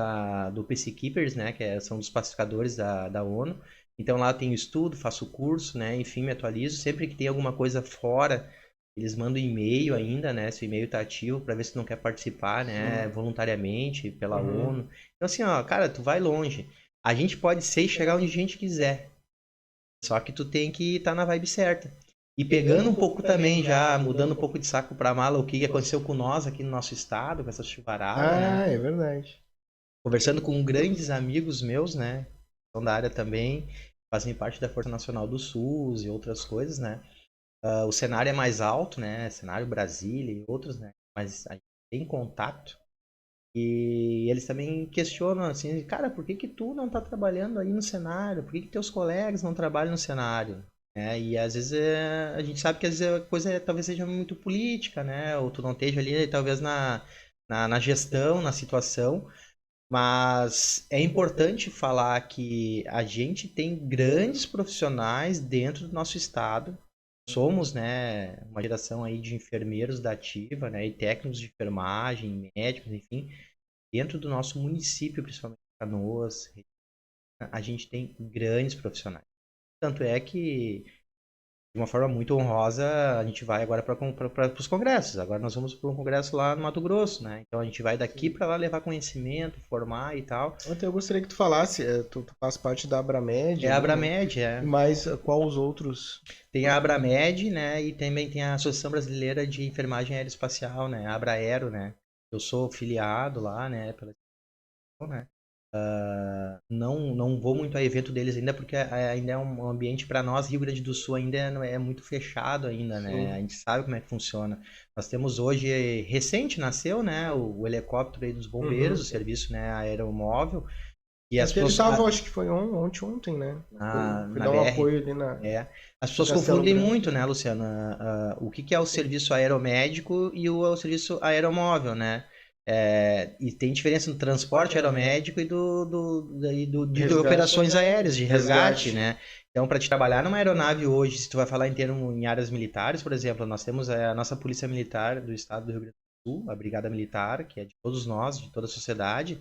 do Peacekeepers, né? São dos pacificadores da ONU. Então lá eu tenho estudo, faço curso, né? Enfim, me atualizo. Sempre que tem alguma coisa fora, eles mandam e-mail ainda, né? Se o e-mail tá ativo para ver se não quer participar, né? Sim. Voluntariamente pela Uhum. ONU. Então assim, ó, cara, tu vai longe. A gente pode ser e chegar onde a gente quiser. Só que tu tem que estar na vibe certa. E pegando um pouco também, já mudando um pouco de saco pra mala, o que aconteceu com nós aqui no nosso estado, com essa chuvarada, né? Ah, é verdade. Conversando com grandes amigos meus, né? São da área também, fazem parte da Força Nacional do SUS e outras coisas, né? O cenário é mais alto, né? Cenário Brasília e outros, né? Mas a gente tem contato. E eles também questionam assim, cara, por que que tu não tá trabalhando aí no cenário? Por que que teus colegas não trabalham no cenário? E às vezes a gente sabe que às vezes a coisa talvez seja muito política, né? Ou tu não esteja ali talvez na gestão, na situação. Mas é importante falar que a gente tem grandes profissionais dentro do nosso estado. Somos, né, uma geração aí de enfermeiros da ativa, né, e técnicos de enfermagem, médicos, enfim, dentro do nosso município, principalmente Canoas, a gente tem grandes profissionais. Tanto é que, de uma forma muito honrosa, a gente vai agora para os congressos. Agora nós vamos para um congresso lá no Mato Grosso, né? Então a gente vai daqui Sim. para lá levar conhecimento, formar e tal. Até eu gostaria que tu falasse, tu faz parte da Abramed É a ali, né? Abramed, E mais qual os outros? tem a Abramed, né? E também tem a Associação Brasileira de Enfermagem Aeroespacial, né? A Abraero, né? Eu sou filiado lá, né? Né? Não vou muito a evento deles ainda, porque ainda é um ambiente para nós, Rio Grande do Sul, ainda é muito fechado ainda, né? A Sim. gente sabe como é que funciona. Nós temos hoje, recente nasceu, né? O helicóptero aí dos bombeiros, o Uhum. serviço, né, aeromóvel, e as Até ele pessoas tava, acho que foi ontem, né? Foi na dar um BR. apoio ali As em pessoas Castelo confundem Branco. muito, né, Luciana? O que é o serviço aeromédico e o serviço aeromóvel, né? E tem diferença no transporte aeromédico e de Resgate. operações aéreas, de resgate, Resgate. né? Então, para te trabalhar numa aeronave hoje, se tu vai falar em áreas militares, por exemplo, nós temos a nossa Polícia Militar do Estado do Rio Grande do Sul, a Brigada Militar, que é de todos nós, de toda a sociedade.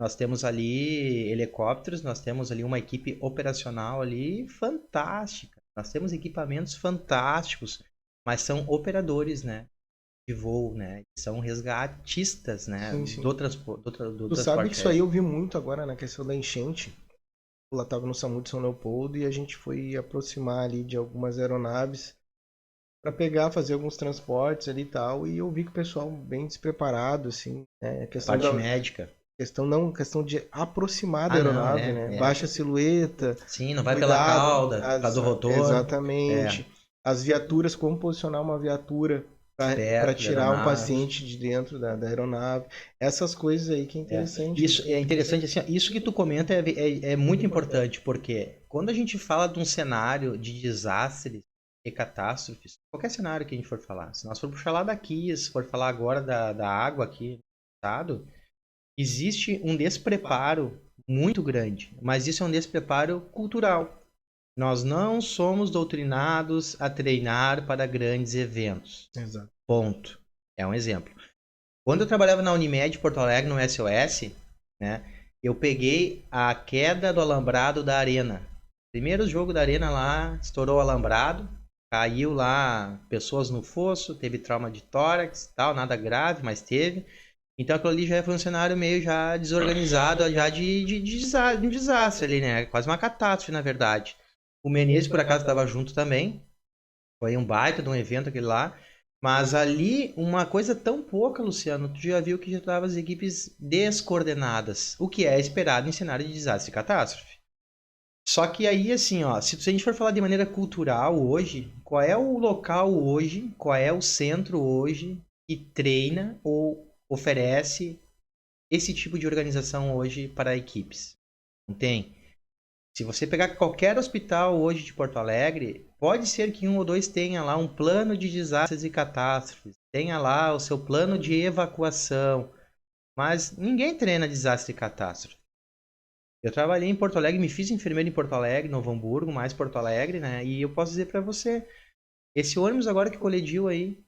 Nós temos ali helicópteros, nós temos ali uma equipe operacional ali fantástica. Nós temos equipamentos fantásticos, mas são operadores, né, de voo, né? São resgatistas, né, Sim. do transporte. Do Tu sabe transporte que isso aí aéreo. eu vi muito agora na questão da enchente. Eu lá tava no SAMU de São Leopoldo e a gente foi aproximar ali de algumas aeronaves para pegar, fazer alguns transportes ali e tal. E eu vi que o pessoal bem despreparado, assim, né? A A questão parte da médica. questão de aproximar da Ah, não, aeronave, né? é. Baixa silhueta, Sim, não vai pela cuidado, cauda, por causa do rotor. É, exatamente, as viaturas, como posicionar uma viatura para perto da tirar um aeronave. paciente de dentro da aeronave, essas coisas aí que é É. interessante. Isso é interessante, assim, ó, isso que tu comenta é muito importante, porque quando a gente fala de um cenário de desastres e catástrofes, qualquer cenário que a gente for falar, se nós formos falar daqui, se for falar agora da água aqui no estado, existe um despreparo muito grande, mas isso é um despreparo cultural. Nós não somos doutrinados a treinar para grandes eventos. Exato. Ponto. É um exemplo. Quando eu trabalhava na Unimed Porto Alegre, no SOS, né, eu peguei a queda do alambrado da arena. Primeiro jogo da arena lá, estourou o alambrado, caiu lá pessoas no fosso, teve trauma de tórax, tal, nada grave, mas teve. Então aquilo ali já foi um cenário meio já desorganizado, já de desastre ali, né? Quase uma catástrofe, na verdade. O Menezes, por acaso, estava junto também. Foi um baita de um evento aquele lá. Mas ali, uma coisa tão pouca, Luciano, tu já viu que já estavam as equipes descoordenadas. O que é esperado em cenário de desastre e catástrofe. Só que aí, assim, ó, se a gente for falar de maneira cultural hoje, qual é o local hoje, qual é o centro hoje que treina ou oferece esse tipo de organização hoje para equipes? Não tem. Se você pegar qualquer hospital hoje de Porto Alegre, pode ser que um ou dois tenha lá um plano de desastres e catástrofes, tenha lá o seu plano de evacuação, mas ninguém treina desastre e catástrofe. Eu trabalhei em Porto Alegre, me fiz enfermeiro em Porto Alegre, Novo Hamburgo, mais Porto Alegre, né? E eu posso dizer para você, esse ônibus agora que colidiu aí,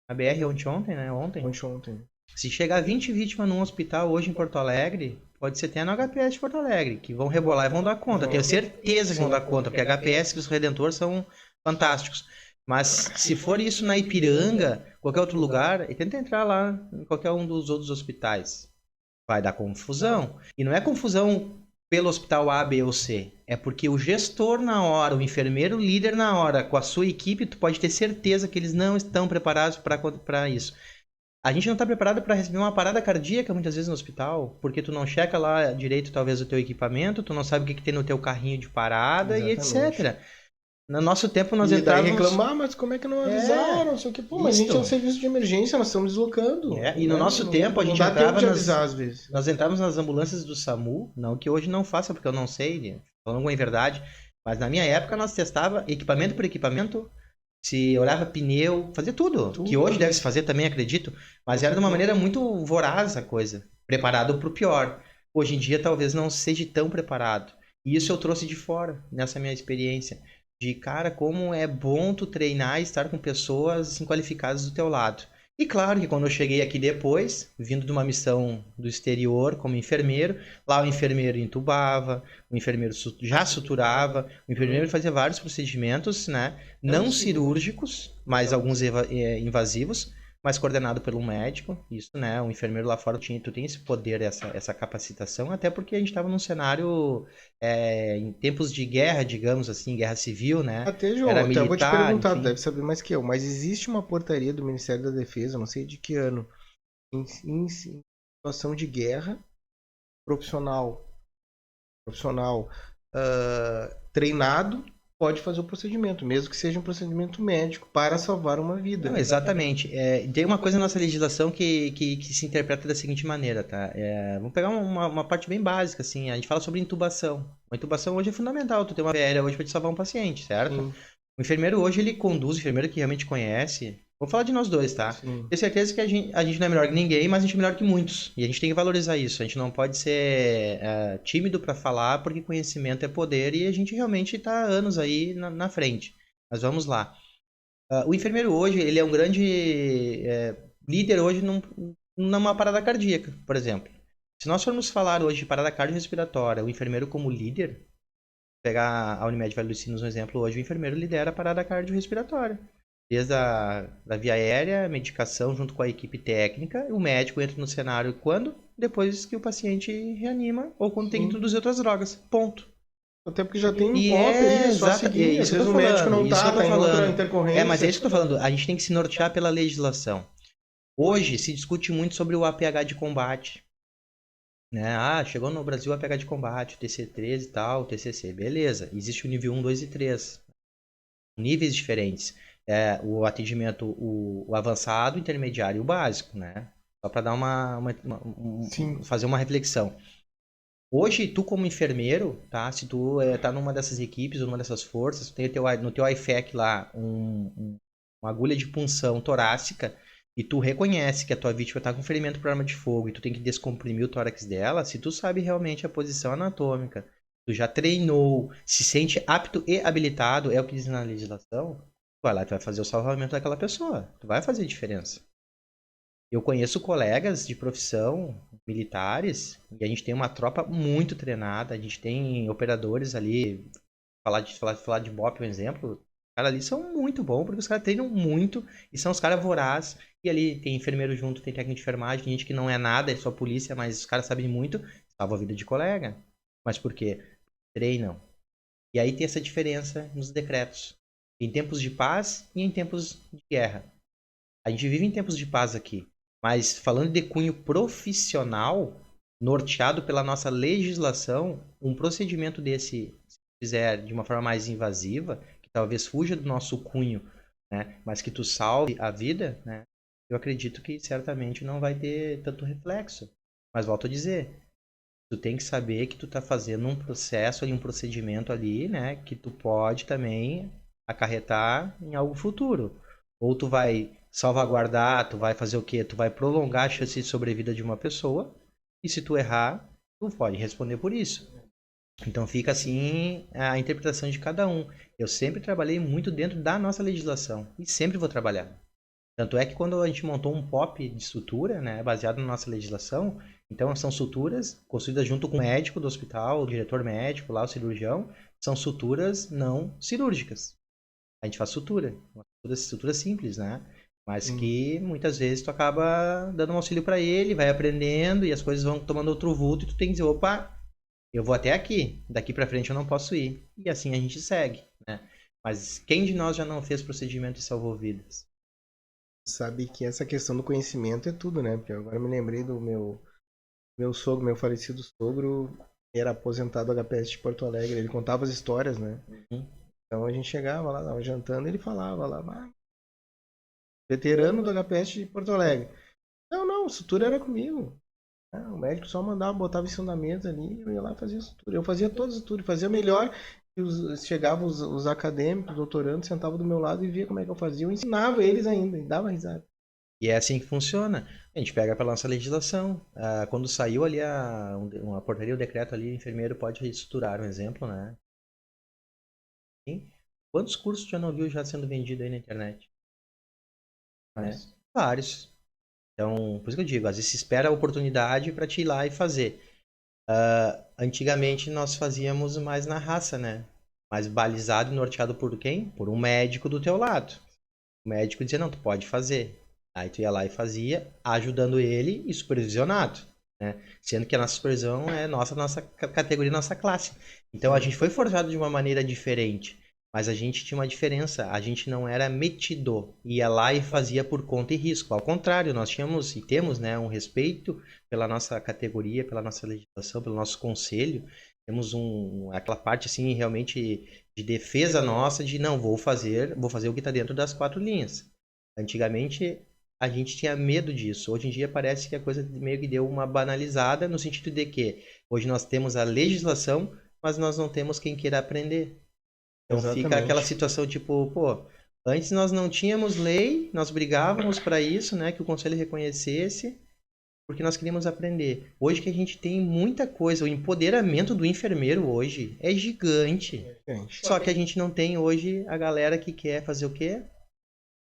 a BR ontem, né? Ontem. Ontem. Se chegar 20 vítimas num hospital hoje em Porto Alegre, pode ser até no HPS de Porto Alegre, que vão rebolar e vão dar conta. Tenho certeza que vão dar conta, porque HPS e os Redentor são fantásticos. Mas se for isso na Ipiranga, qualquer outro lugar, tenta entrar lá em qualquer um dos outros hospitais. Vai dar confusão. E não é confusão pelo hospital A, B ou C. É porque o gestor na hora, o enfermeiro líder na hora, com a sua equipe, tu pode ter certeza que eles não estão preparados para isso. A gente não está preparado para receber uma parada cardíaca muitas vezes no hospital, porque tu não checa lá direito talvez o teu equipamento, tu não sabe o que tem no teu carrinho de parada e etc. No nosso tempo nós entrávamos... E daí reclamar, mas como é que não avisaram, não sei o que. Pô, mas a gente é um serviço de emergência, nós estamos deslocando. E no nosso tempo a gente não dá tempo entrava de avisar às vezes. Nós entrávamos nas ambulâncias do SAMU, não que hoje não faça, porque eu não sei, falando com a verdade, mas na minha época nós testava equipamento por equipamento, se olhava pneu, fazia tudo. Que hoje deve se fazer também, acredito. Mas era de uma maneira muito voraz a coisa. Preparado para o pior. Hoje em dia talvez não seja tão preparado. E isso eu trouxe de fora, nessa minha experiência. De, cara, como é bom tu treinar e estar com pessoas assim, qualificadas do teu lado. E claro que quando eu cheguei aqui depois, vindo de uma missão do exterior como enfermeiro, lá o enfermeiro entubava, o enfermeiro já suturava, o enfermeiro fazia vários procedimentos, né? Não cirúrgicos, mas alguns invasivos, mas coordenado por um médico. Isso, né? O enfermeiro lá fora tu tem esse poder, essa capacitação, até porque a gente estava num cenário em tempos de guerra, digamos assim, guerra civil, né? Até, João, era até militar, vou te perguntar, enfim. deve saber mais que eu, mas existe uma portaria do Ministério da Defesa, não sei de que ano, em situação de guerra, profissional treinado pode fazer o procedimento, mesmo que seja um procedimento médico, para salvar uma vida. Não, exatamente. Tem uma coisa na nossa legislação que se interpreta da seguinte maneira, tá? Vamos pegar uma parte bem básica, assim. A gente fala sobre intubação. A intubação hoje é fundamental. Tu tem uma aérea hoje para te salvar um paciente, certo? Sim. O enfermeiro hoje, ele conduz, o enfermeiro que realmente conhece. Vou falar de nós dois, tá? Sim. Tenho certeza que a gente não é melhor que ninguém, mas a gente é melhor que muitos. E a gente tem que valorizar isso. A gente não pode ser tímido para falar, porque conhecimento é poder e a gente realmente está anos aí na frente. Mas vamos lá. O enfermeiro hoje, ele é um grande líder hoje numa parada cardíaca, por exemplo. Se nós formos falar hoje de parada cardiorrespiratória, o enfermeiro como líder, pegar a Unimed Vale dos Sinos um exemplo, hoje o enfermeiro lidera a parada cardiorrespiratória. Desde da via aérea, medicação junto com a equipe técnica, o médico entra no cenário quando? Depois que o paciente reanima ou quando tem que introduzir outras drogas. Ponto. Até porque já tem um POP ali, só seguir. Às vezes o médico não tá em outra intercorrência. Mas é isso que eu tô falando. A gente tem que se nortear pela legislação. Hoje se discute muito sobre o APH de combate. Né? Chegou no Brasil o APH de combate, o TC3 e tal, o TCC. Beleza. Existe o nível 1, 2 e 3. Níveis diferentes. O atendimento, o avançado, o intermediário e o básico, né? Só para dar fazer uma reflexão. Hoje, tu como enfermeiro, tá? Se tu tá numa dessas equipes, numa dessas forças, tu tem no teu IFEC lá uma agulha de punção torácica e tu reconhece que a tua vítima tá com ferimento por arma de fogo e tu tem que descomprimir o tórax dela, se tu sabe realmente a posição anatômica, tu já treinou, se sente apto e habilitado, é o que diz na legislação, tu vai lá e tu vai fazer o salvamento daquela pessoa. Tu vai fazer diferença. Eu conheço colegas de profissão, militares, e a gente tem uma tropa muito treinada, a gente tem operadores ali, falar de BOP, um exemplo, os caras ali são muito bons, porque os caras treinam muito, e são os caras vorazes, e ali tem enfermeiro junto, tem técnico de enfermagem, tem gente que não é nada, é só polícia, mas os caras sabem muito, salva a vida de colega. Mas por quê? Treinam. E aí tem essa diferença nos decretos. Em tempos de paz e em tempos de guerra. A gente vive em tempos de paz aqui. Mas falando de cunho profissional, norteado pela nossa legislação, um procedimento desse, se fizer de uma forma mais invasiva, que talvez fuja do nosso cunho, né, mas que tu salve a vida, né, eu acredito que certamente não vai ter tanto reflexo. Mas volto a dizer, tu tem que saber que tu tá fazendo um processo ali, um procedimento ali, né, que tu pode também acarretar em algo futuro. Ou tu vai salvaguardar, tu vai fazer o quê? Tu vai prolongar a chance de sobrevida de uma pessoa, e se tu errar, tu pode responder por isso. Então fica assim a interpretação de cada um. Eu sempre trabalhei muito dentro da nossa legislação, e sempre vou trabalhar. Tanto é que quando a gente montou um POP de sutura, né, baseado na nossa legislação, então são suturas construídas junto com o médico do hospital, o diretor médico, lá o cirurgião, são suturas não cirúrgicas. A gente faz sutura, uma sutura simples, né? Mas que muitas vezes tu acaba dando um auxílio para ele, vai aprendendo e as coisas vão tomando outro vulto e tu tem que dizer, opa, eu vou até aqui, daqui para frente eu não posso ir. E assim a gente segue, né? Mas quem de nós já não fez procedimento e salvou vidas? Sabe que essa questão do conhecimento é tudo, né? Porque agora eu me lembrei do meu sogro, meu falecido sogro, era aposentado do HPS de Porto Alegre, ele contava as histórias, né? Então a gente chegava lá, tava jantando, ele falava lá, veterano do HPS de Porto Alegre. Não, sutura era comigo. O médico só mandava, botava em cima da mesa ali, eu ia lá e fazia sutura. Eu fazia todas as suturas, fazia melhor. Chegavam os acadêmicos, doutorandos, sentavam do meu lado e via como é que eu fazia. Eu ensinava eles ainda, e dava risada. E é assim que funciona. A gente pega pela nossa legislação. Quando saiu ali uma portaria, o decreto ali, o enfermeiro pode suturar, um exemplo, né? Quantos cursos já não viu já sendo vendido aí na internet? Vários. Então, por isso que eu digo, às vezes se espera a oportunidade para te ir lá e fazer. Antigamente nós fazíamos mais na raça, né? Mais balizado e norteado por quem? Por um médico do teu lado. O médico dizia, não, tu pode fazer. Aí tu ia lá e fazia, ajudando ele e supervisionado. Né? Sendo que a nossa supervisão é nossa categoria, nossa classe. Então a gente foi forjado de uma maneira diferente. Mas a gente tinha uma diferença, a gente não era metido, ia lá e fazia por conta e risco. Ao contrário, nós tínhamos e temos, né, um respeito pela nossa categoria, pela nossa legislação, pelo nosso conselho. Temos aquela parte assim realmente de defesa nossa de não, vou fazer o que está dentro das 4 linhas. Antigamente a gente tinha medo disso. Hoje em dia parece que a coisa meio que deu uma banalizada no sentido de que hoje nós temos a legislação, mas nós não temos quem queira aprender. Então fica aquela situação tipo, antes nós não tínhamos lei, nós brigávamos para isso, né, que o conselho reconhecesse, porque nós queríamos aprender. Hoje que a gente tem muita coisa, o empoderamento do enfermeiro hoje é gigante. Só que a gente não tem hoje a galera que quer fazer o quê?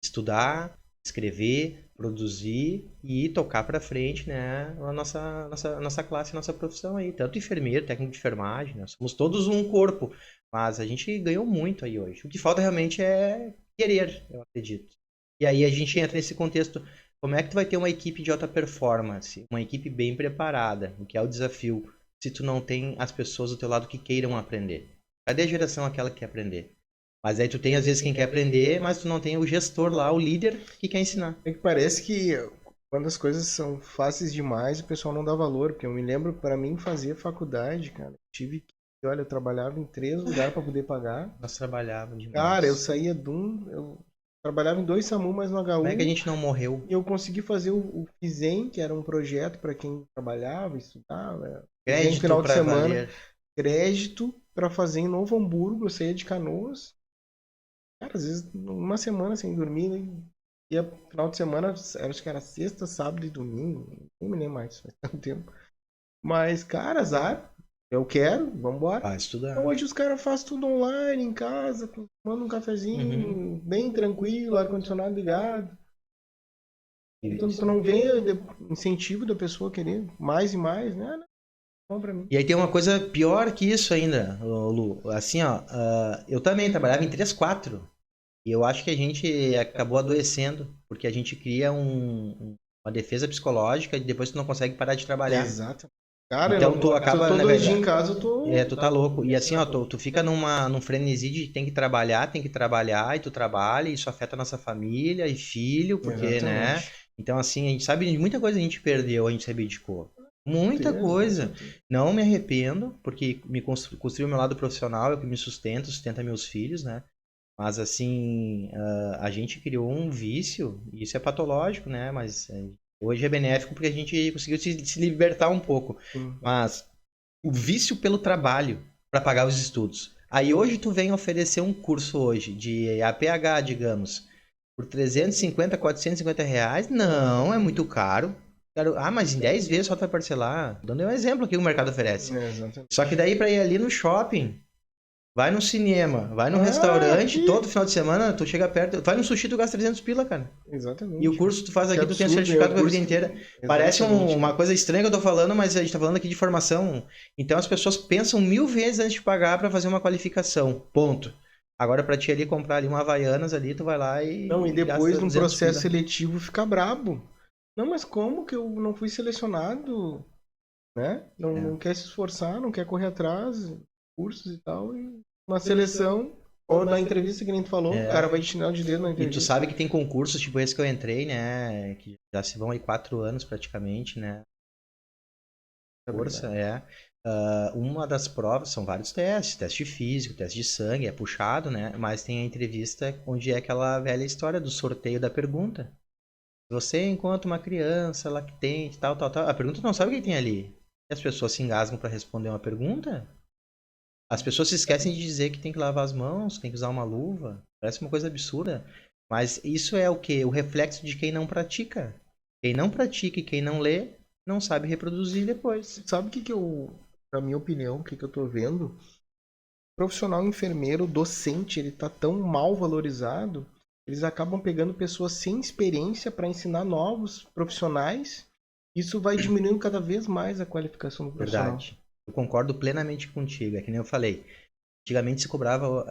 Estudar, escrever, produzir e tocar para frente, né, a nossa classe, a nossa profissão aí, tanto enfermeiro, técnico de enfermagem, né, somos todos um corpo, mas a gente ganhou muito aí hoje. O que falta realmente é querer, eu acredito. E aí a gente entra nesse contexto, como é que tu vai ter uma equipe de alta performance, uma equipe bem preparada, o que é o desafio, se tu não tem as pessoas do teu lado que queiram aprender? Cadê a geração aquela que quer aprender? Mas aí tu tem, às vezes, quem quer aprender, mas tu não tem o gestor lá, o líder, que quer ensinar. É que parece que quando as coisas são fáceis demais, o pessoal não dá valor. Porque eu me lembro, para mim, fazer faculdade, cara, olha, eu trabalhava em 3 lugares para poder pagar. Nós trabalhávamos demais. Cara, eu saía eu trabalhava em 2 SAMU, mas no HU. Como é que a gente não morreu? Eu consegui fazer o FISEM, que era um projeto para quem trabalhava, estudava. Crédito final de pra semana, valer. crédito para fazer em Novo Hamburgo. Eu saía de Canoas. Cara, às vezes uma semana sem dormir, né? Ia final de semana, acho que era sexta, sábado e domingo. Nem me lembro mais, faz tanto tempo. Mas, cara, azar. Eu quero, vambora. Vai estudar. Então, hoje os caras fazem tudo online, em casa, tomando um cafezinho, bem tranquilo, ar-condicionado ligado. Então tu não vê incentivo da pessoa querer mais e mais, né? Não, pra mim. E aí tem uma coisa pior que isso ainda, Lu. Assim, ó, eu também trabalhava em 3-4. E eu acho que a gente acabou adoecendo, porque a gente cria uma defesa psicológica e depois tu não consegue parar de trabalhar. Exato. Cara, então tu acaba, se eu tô na 2 dias verdade, em casa, eu tô... tu tá louco. E assim, ó, tu fica num frenesi de tem que trabalhar, e tu trabalha, e isso afeta a nossa família e filho, porque, Exatamente. né? Então, assim, a gente sabe de muita coisa que a gente perdeu, a gente se abdicou. Muita coisa. Não me arrependo, porque me construiu o meu lado profissional, é o que me sustenta meus filhos, né? Mas, assim, a gente criou um vício, e isso é patológico, né? Mas hoje é benéfico porque a gente conseguiu se libertar um pouco. Mas o vício pelo trabalho para pagar os estudos. Aí hoje tu vem oferecer um curso hoje de APH, digamos, por 350, 450 reais. Não, é muito caro. Mas em 10 vezes só tu vai parcelar. Dando um exemplo que o mercado oferece. Só que daí para ir ali no shopping, vai no cinema, vai no restaurante, todo final de semana tu chega perto, vai no sushi, tu gasta 300 pila, cara. Exatamente. E o curso tu faz aqui, tu tem certificado pra vida inteira. Parece uma coisa estranha que eu tô falando, mas a gente tá falando aqui de formação. Então as pessoas pensam 1000 vezes antes de pagar pra fazer uma qualificação. Ponto. Agora pra ti ali comprar ali uma Havaianas ali, tu vai lá e... Não, e depois no processo seletivo fica brabo. Não, mas como que eu não fui selecionado? Né? Não quer se esforçar, não quer correr atrás, cursos e tal. E uma seleção, ou na entrevista que nem tu falou, o cara vai te tirar de dedo na entrevista. E tu sabe que tem concursos, tipo esse que eu entrei, né? Que já se vão aí 4 anos praticamente, né? Força, uma das provas, são vários testes, teste físico, teste de sangue, é puxado, né? Mas tem a entrevista onde é aquela velha história do sorteio da pergunta. Você, enquanto uma criança lactente, tal, a pergunta não sabe o que tem ali. E as pessoas se engasgam para responder uma pergunta? As pessoas se esquecem de dizer que tem que lavar as mãos, tem que usar uma luva. Parece uma coisa absurda. Mas isso é o quê? O reflexo de quem não pratica. Quem não pratica e quem não lê, não sabe reproduzir depois. Sabe o que eu, na minha opinião, o que eu tô vendo? O profissional enfermeiro, docente, ele tá tão mal valorizado, eles acabam pegando pessoas sem experiência para ensinar novos profissionais. Isso vai diminuindo cada vez mais a qualificação do profissional. Verdade. Eu concordo plenamente contigo. É que nem eu falei. Antigamente se cobrava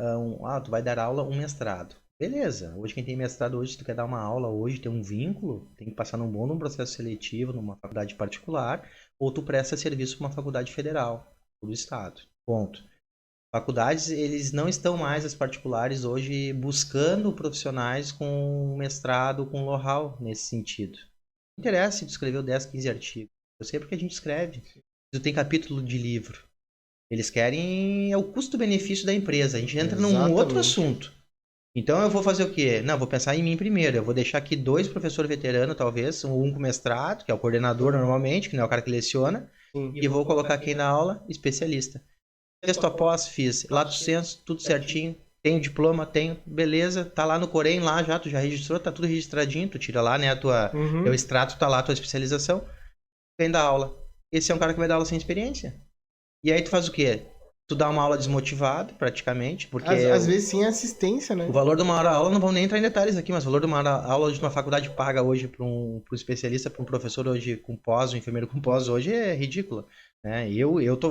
tu vai dar aula um mestrado. Beleza. Hoje quem tem mestrado hoje, se tu quer dar uma aula hoje, tem um vínculo, tem que passar num processo seletivo, numa faculdade particular, ou tu presta serviço para uma faculdade federal, do estado. Ponto. Faculdades, eles não estão mais, as particulares, hoje buscando profissionais com mestrado, com know-how nesse sentido. Não interessa se tu escreveu 10, 15 artigos. Eu sei porque a gente escreve. Tu tem capítulo de livro. Eles querem o custo-benefício da empresa. A gente entra num outro assunto. Então eu vou fazer o quê? Não, vou pensar em mim primeiro. Eu vou deixar aqui 2 professores veteranos, talvez, um com mestrado, que é o coordenador normalmente, que não é o cara que leciona, e vou colocar quem na aula? Especialista. Texto após, fiz. Lato sensu, tudo certinho. Tenho diploma, tenho. Beleza, tá lá no Corém, lá já, tu já registrou, tá tudo registradinho. Tu tira lá, né, teu extrato, tá lá a tua especialização. Vem dar aula. Esse é um cara que vai dar aula sem experiência. E aí tu faz o quê? tu dá uma aula desmotivada, praticamente, porque Às vezes sim é assistência, né? o valor de uma hora aula, não vamos nem entrar em detalhes aqui, mas o valor de uma hora aula de uma faculdade paga hoje para um especialista, para um professor hoje com pós, um enfermeiro com pós hoje é ridículo. Né?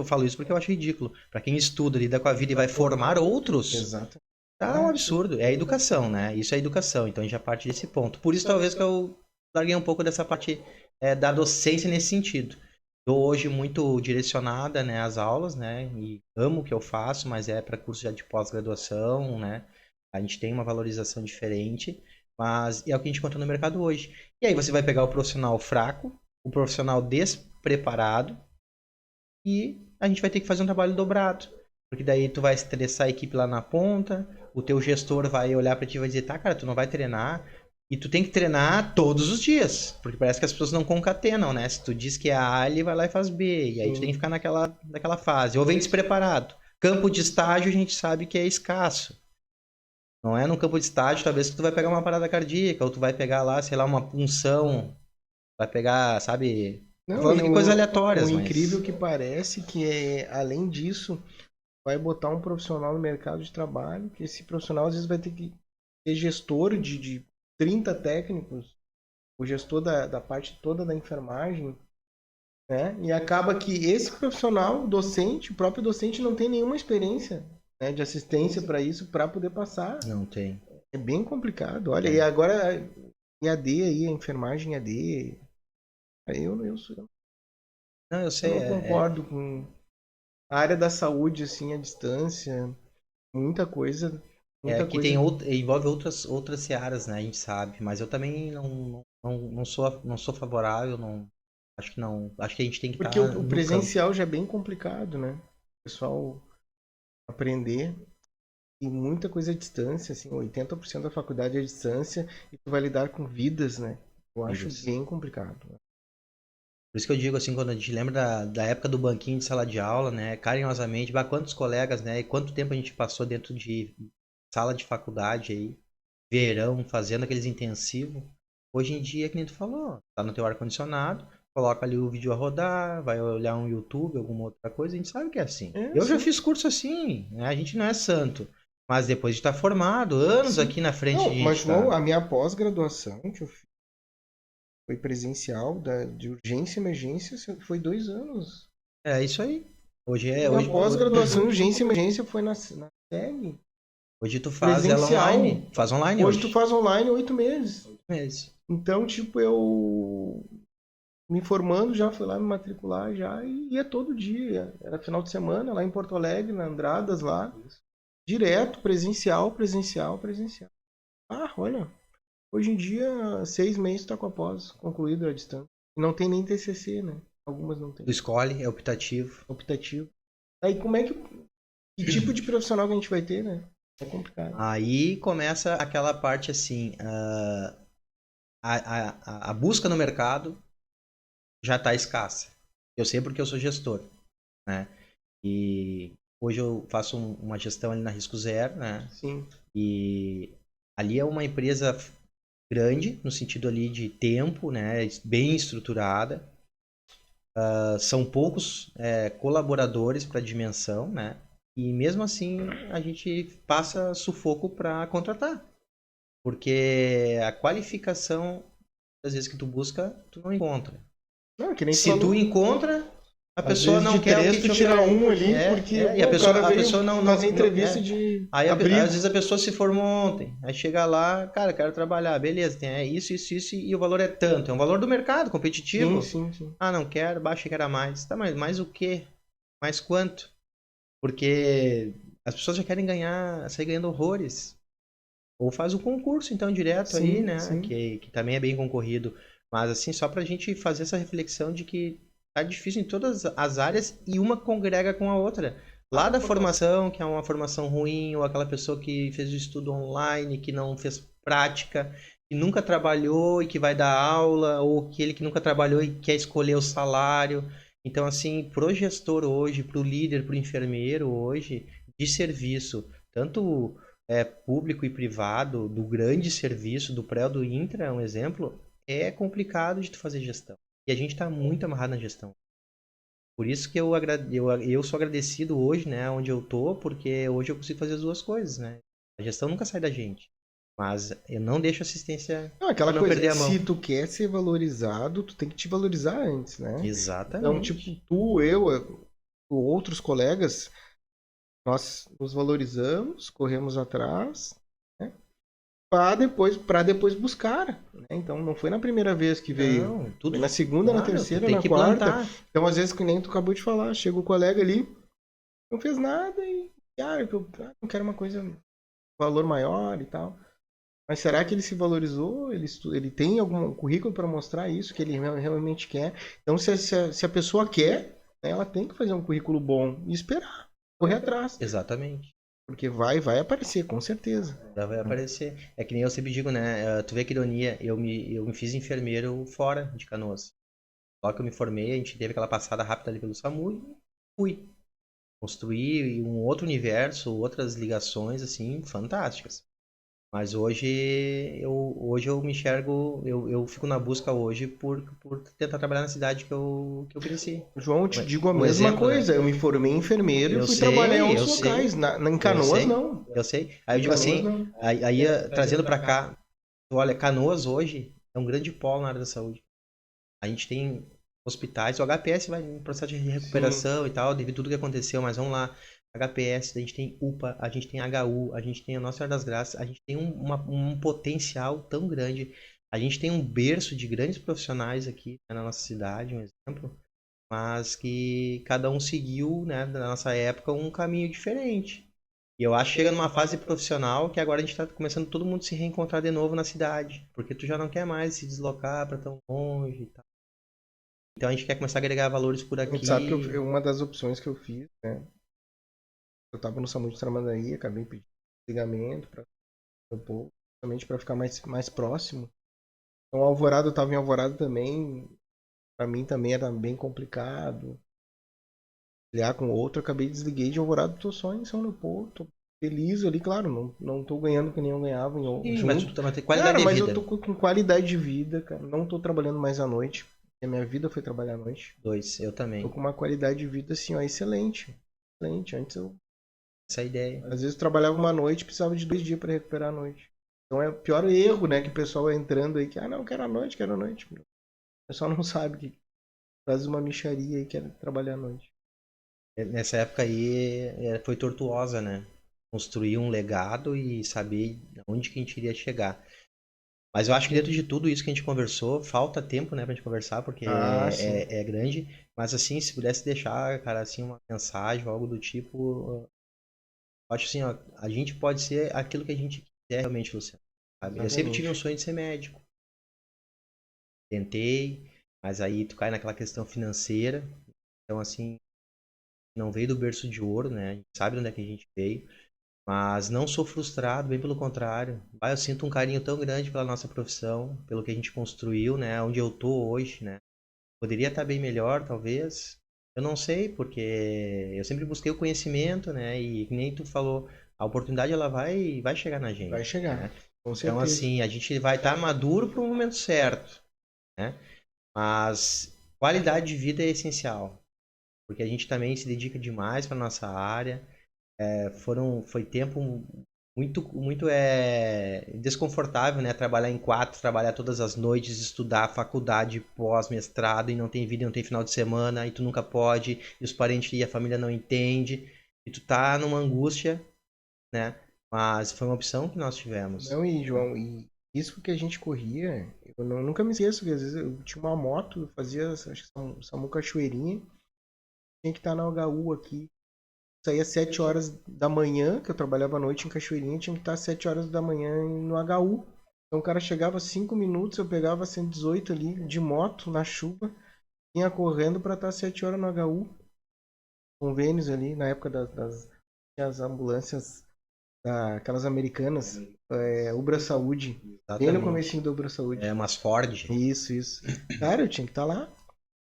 Falo isso porque eu acho ridículo. Para quem estuda, lida com a vida e vai formar outros, Exato. tá um absurdo. É a educação, né? Isso é educação, então a gente já parte desse ponto. Por isso talvez que eu larguei um pouco dessa parte da docência nesse sentido. Estou hoje muito direcionada, né, às aulas, né, e amo o que eu faço, mas é para curso já de pós-graduação, né, a gente tem uma valorização diferente, mas é o que a gente encontra no mercado hoje. E aí você vai pegar o profissional fraco, o profissional despreparado, e a gente vai ter que fazer um trabalho dobrado, porque daí tu vai estressar a equipe lá na ponta, o teu gestor vai olhar para ti e vai dizer, tá, cara, tu não vai treinar, e tu tem que treinar todos os dias, porque parece que as pessoas não concatenam, né? Se tu diz que é A, ele vai lá e faz B, e aí tu tem que ficar naquela fase. Ou vem despreparado. Campo de estágio a gente sabe que é escasso. Não é no campo de estágio, talvez que tu vai pegar uma parada cardíaca, ou tu vai pegar lá, sei lá, uma punção, vai pegar, sabe... Tô Não, falando aqui coisas aleatórias, o mas... incrível que parece que além disso, vai botar um profissional no mercado de trabalho, que esse profissional às vezes vai ter que ser gestor de 30 técnicos, o gestor da parte toda da enfermagem, né? E acaba que esse profissional, docente, o próprio docente não tem nenhuma experiência, né, de assistência para isso, para poder passar. Não tem. É bem complicado. Olha, e agora em AD aí, a enfermagem AD, eu Não, eu sei. não concordo com a área da saúde, assim, a distância, muita coisa. Muita Que coisa. envolve outras searas, né? A gente sabe. Mas eu também não sou favorável, não. Acho que não. Acho que a gente tem que Porque estar o no presencial já é bem complicado, né? O pessoal aprender. E muita coisa à distância, assim, 80% da faculdade é à distância e tu vai lidar com vidas, né? Eu acho Vidas. bem complicado. Né? Por isso que eu digo assim, quando a gente lembra da época do banquinho de sala de aula, né? Carinhosamente, quantos colegas, né? E quanto tempo a gente passou dentro de sala de faculdade aí, verão, fazendo aqueles intensivos. Hoje em dia, que nem tu falou, tá no teu ar-condicionado, coloca ali o vídeo a rodar, vai olhar um YouTube, alguma outra coisa, a gente sabe que é assim. Eu já fiz curso assim, né? A gente não é santo. Mas depois de estar formado, anos aqui na frente Não, de gente mas João, tá... a minha pós-graduação que eu fiz foi presencial, de urgência e emergência, foi 2 anos. É isso aí. Hoje Minha pós-graduação em urgência e emergência foi na SEG. Hoje tu faz ela online. Faz online hoje. Tu faz online 8 meses. 8 meses. Então, tipo, eu me formando já, fui lá me matricular já e ia todo dia. Era final de semana lá em Porto Alegre, na Andradas lá. Direto, presencial. Ah, olha, hoje em dia, 6 meses tá com a pós concluída a distância. E não tem nem TCC, né? Algumas não tem. Tu escolhe, é optativo. Aí como é que tipo de profissional que a gente vai ter, né? É complicado. Aí começa aquela parte assim, a busca no mercado já está escassa. Eu sei porque eu sou gestor, né? E hoje eu faço uma gestão ali na Risco Zero, né? Sim. E ali é uma empresa grande, no sentido ali de tempo, né? Bem estruturada. São poucos colaboradores para a dimensão, né? E mesmo assim a gente passa sufoco para contratar. Porque a qualificação, às vezes que tu busca, tu não encontra. Não, que nem Se tu encontra, a pessoa não quer o que tu tira um ali, porque e a pessoa não fazer entrevista de Aí às abrigo. vezes a pessoa se formou ontem, aí chega lá, cara, quero trabalhar, beleza, tem isso, e o valor é tanto, é um valor do mercado, competitivo. Sim. Ah, não quero, baixa, quero mais. Tá, mas mais o quê? Mais quanto? Porque as pessoas já querem sair ganhando horrores. Ou faz o concurso, então, direto aí, né? Que também é bem concorrido. Mas, assim, só pra gente fazer essa reflexão de que tá difícil em todas as áreas e uma congrega com a outra. Lá da formação, que é uma formação ruim, ou aquela pessoa que fez o estudo online, que não fez prática, que nunca trabalhou e que vai dar aula, ou aquele que nunca trabalhou e quer escolher o salário. Então, assim, pro gestor hoje, pro líder, pro enfermeiro hoje, de serviço, tanto público e privado, do grande serviço, do pré ou do intra, um exemplo, é complicado de tu fazer gestão. E a gente está muito amarrado na gestão. Por isso que eu sou agradecido hoje, né, onde eu tô, porque hoje eu consigo fazer as duas coisas, né? A gestão nunca sai da gente, mas eu não deixo assistência Não, por aquela não perder coisa, a mão. se tu quer ser valorizado, tu tem que te valorizar antes, né? Então, tipo, Exatamente. tu, eu, outros colegas, nós nos valorizamos, corremos atrás, né? Para depois buscar, né? Então, não foi na primeira vez que veio, Não, foi tudo, na segunda, na claro, tu terceira, tem na que quarta. plantar. Então, às vezes, que nem tu acabou de falar, chega o colega ali, não fez nada e, eu não quero uma coisa, valor maior e tal. Mas será que ele se valorizou? Ele tem algum currículo para mostrar isso, que ele realmente quer? Então, se a pessoa quer, né, ela tem que fazer um currículo bom e esperar, correr atrás. Exatamente. Porque vai aparecer, com certeza. Já vai aparecer. É que nem eu sempre digo, né? Tu vê que ironia, eu me fiz enfermeiro fora de Canoas. Logo que eu me formei, a gente teve aquela passada rápida ali pelo SAMU e fui. Construir um outro universo, outras ligações, assim, fantásticas. Mas hoje eu me enxergo, eu fico na busca hoje por tentar trabalhar na cidade que eu cresci. João, eu te digo a Um mesma exemplo, né? coisa. Eu me formei em enfermeiro e Eu fui trabalhar em sei, eu outros sei, locais. Em eu Canoas, sei, não. eu sei. Aí eu Em digo Canoas, assim, não. aí trazendo pra cá, olha, Canoas hoje é um grande polo na área da saúde. A gente tem hospitais, o HPS vai em processo de Sim. recuperação e tal, devido a tudo que aconteceu, mas vamos lá. HPS, a gente tem UPA, a gente tem HU, a gente tem a Nossa Senhora das Graças, a gente tem um potencial tão grande. A gente tem um berço de grandes profissionais aqui, né, na nossa cidade, um exemplo, mas que cada um seguiu, né, na nossa época, um caminho diferente. E eu acho que chega numa fase profissional que agora a gente está começando todo mundo se reencontrar de novo na cidade, porque tu já não quer mais se deslocar para tão longe e tal. Então a gente quer começar a agregar valores por A gente sabe que aqui. uma das opções que eu fiz, né? Eu estava no SAMU de Tramandaí, acabei pedindo ligamento para o povo, justamente para ficar mais próximo. Então, Alvorada, eu estava em Alvorada também. Para mim também era bem complicado. Ligar com outro, eu acabei desliguei de Alvorada, tô só em São Leopoldo, tô feliz ali, claro, não tô ganhando que nem eu ganhava Sim, mas tu junto. vai ter qualidade Cara, de mas eu tô vida. com qualidade de vida, cara. Não tô trabalhando mais à noite. Porque a minha vida foi trabalhar à noite. Dois, eu Tô também. com uma qualidade de vida assim, ó, excelente. Excelente. Antes eu, Essa é a ideia. às vezes, trabalhava uma noite e precisava de 2 dias para recuperar a noite. Então é o pior erro, né, que o pessoal vai entrando aí, que, não, quero a noite, quero a noite. O pessoal não sabe que faz uma mixaria e quer trabalhar à noite. Nessa época aí foi tortuosa, né? Construir um legado e saber onde que a gente iria chegar. Mas eu acho que dentro de tudo isso que a gente conversou, falta tempo, né, pra gente conversar, porque Ah, sim. é grande. Mas assim, se pudesse deixar, cara, assim, uma mensagem ou algo do tipo, eu acho assim, ó, a gente pode ser aquilo que a gente quiser realmente, Luciano. Sabe? Eu sempre tive um Exatamente. sonho de ser médico. Tentei, mas aí tu cai naquela questão financeira. Então, assim, não veio do berço de ouro, né? A gente sabe de onde é que a gente veio. Mas não sou frustrado, bem pelo contrário. Eu sinto um carinho tão grande pela nossa profissão, pelo que a gente construiu, né? Onde eu tô hoje, né? Poderia estar bem melhor, talvez. Eu não sei, porque eu sempre busquei o conhecimento, né? E que nem tu falou, a oportunidade ela vai chegar na Vai gente, chegar, né? com Então, certeza. assim, a gente vai estar maduro para o momento certo, né? Mas qualidade de vida é essencial, porque a gente também se dedica demais para nossa área. Foi tempo muito desconfortável, né? Trabalhar em quatro, trabalhar todas as noites, estudar, faculdade, pós-mestrado e não tem vida, não tem final de semana e tu nunca pode, e os parentes e a família não entende e tu tá numa angústia, né? Mas foi uma opção que nós tivemos. Não, e João, e isso que a gente corria, nunca me esqueço, que às vezes eu tinha uma moto, eu fazia, acho que Samu Cachoeirinha, tinha que estar na HU aqui. Saía às 7 horas da manhã, que eu trabalhava à noite em Cachoeirinha, tinha que estar às 7 horas da manhã no HU. Então o cara chegava 5 minutos, eu pegava a 118 ali de moto na chuva, vinha correndo para estar às 7 horas no HU. Convênios ali, na época tinha as ambulâncias, aquelas americanas, Ubra Saúde, bem no Exatamente. comecinho da Ubra Saúde. Umas Ford. Isso. Cara, eu tinha que estar lá.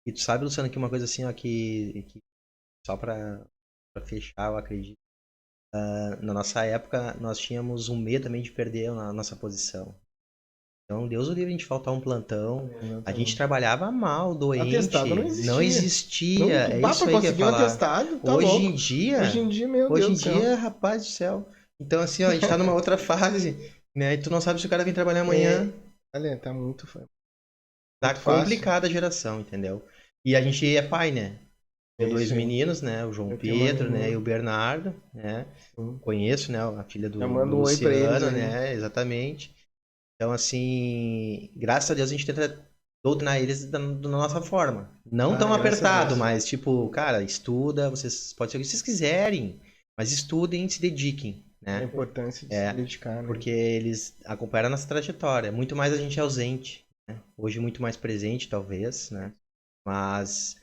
E tu sabe, Luciano, que uma coisa assim, ó, que só pra fechar, eu acredito. Na nossa época, nós tínhamos um medo também de perder a nossa posição. Então, Deus o livre a gente faltar um plantão. A Exatamente. gente trabalhava mal, doente. Atestado não existia. Não existia. Não, É dá isso pra aí que eu ia conseguir um falar. atestado, tá Hoje louco. em dia, Meu hoje Deus em do céu. dia, rapaz do céu. Então, assim, ó, a gente tá numa outra fase, né? E tu não sabe se o cara vem trabalhar amanhã. Olha, tá muito Tá muito fácil. complicada a geração, entendeu? E a gente é pai, né? Tenho dois Isso aí. meninos, né? O João Eu tenho uma Pedro, né? menina. E o Bernardo, né? Sim. Conheço, né? A filha do Já manda um oi pra eles Luciano, aí. né? Exatamente. Então, assim, graças a Deus a gente tenta doutrinar eles da nossa forma. Não tão Graças a apertado, Deus. mas tipo, cara, estuda, vocês pode ser o que vocês quiserem, mas estudem, se dediquem, A né? importância de se dedicar, né? Porque eles acompanharam a nossa trajetória. Muito mais a gente é ausente, né? Hoje muito mais presente, talvez, né? Mas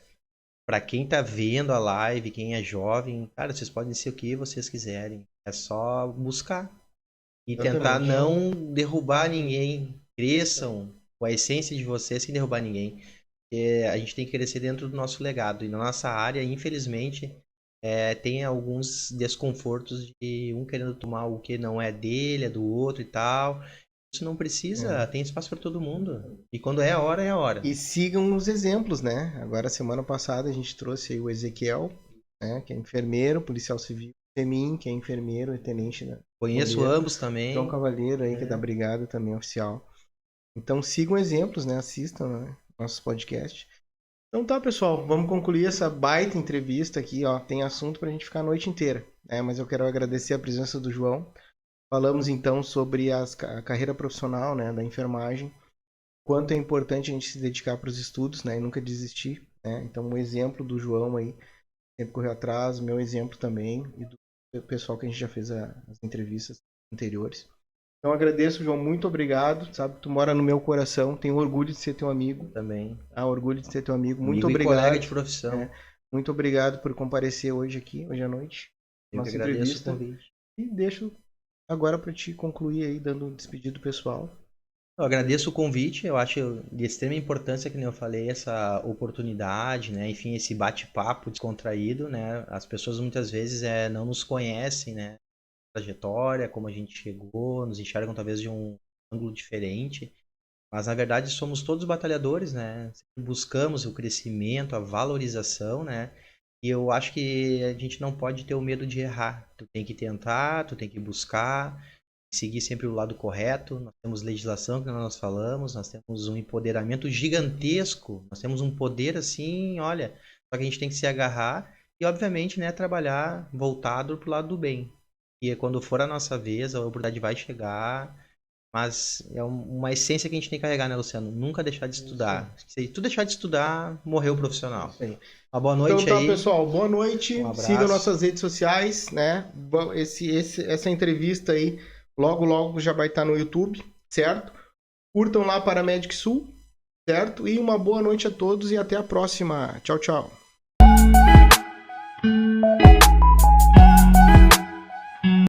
pra quem tá vendo a live, quem é jovem, cara, vocês podem ser o que vocês quiserem. É só buscar e tentar Exatamente. não derrubar ninguém. Cresçam com a essência de vocês sem derrubar ninguém. Porque a gente tem que crescer dentro do nosso legado. E na nossa área, infelizmente, tem alguns desconfortos de um querendo tomar o que não é dele, é do outro e tal. Isso não precisa, tem espaço para todo mundo. E quando é a hora, é a hora. E sigam os exemplos, né? Agora, semana passada, a gente trouxe aí o Ezequiel, né? Que é enfermeiro, policial civil. Semin, que é enfermeiro e tenente, né? Conheço Bombeiro. ambos também. João Cavaleiro aí, que é da brigada também, oficial. Então sigam exemplos, né? Assistam, né? Nossos podcasts. Então tá, pessoal, vamos concluir essa baita entrevista aqui, ó. Tem assunto pra gente ficar a noite inteira, né? Mas eu quero agradecer a presença do João. Falamos então sobre a carreira profissional, né, da enfermagem. Quanto é importante a gente se dedicar para os estudos, né, e nunca desistir, né? Então, o exemplo do João aí, sempre correu atrás, o meu exemplo também, e do pessoal que a gente já fez as entrevistas anteriores. Então, agradeço, João, muito obrigado. Sabe que tu mora no meu coração, tenho orgulho de ser teu amigo. Também. Orgulho de ser teu amigo. Muito Amigo obrigado. E colega de profissão. Muito obrigado por comparecer hoje aqui, hoje à noite. Eu Nossa que agradeço entrevista. o convite. E deixo agora para te concluir aí, dando um despedido pessoal. Eu agradeço o convite, eu acho de extrema importância, que nem eu falei, essa oportunidade, né? Enfim, esse bate-papo descontraído, né? As pessoas muitas vezes não nos conhecem, né? Trajetória, como a gente chegou, nos enxergam talvez de um ângulo diferente, mas na verdade somos todos batalhadores, né? Buscamos o crescimento, a valorização, né? E eu acho que a gente não pode ter o medo de errar. Tu tem que tentar, tu tem que buscar, seguir sempre o lado correto. Nós temos legislação, que nós falamos, nós temos um empoderamento gigantesco, nós temos um poder assim, olha, só que a gente tem que se agarrar e, obviamente, né, trabalhar voltado pro lado do bem. E quando for a nossa vez, a oportunidade vai chegar, mas é uma essência que a gente tem que carregar, né, Luciano? Nunca deixar de estudar. Se tu deixar de estudar, morreu o profissional. Isso aí. Uma boa noite então tá, aí. pessoal, boa noite. Um abraço. Sigam nossas redes sociais, né? Essa entrevista aí logo já vai estar no YouTube, certo? Curtam lá Paramedic Sul, certo? E uma boa noite a todos e até a próxima. Tchau, tchau.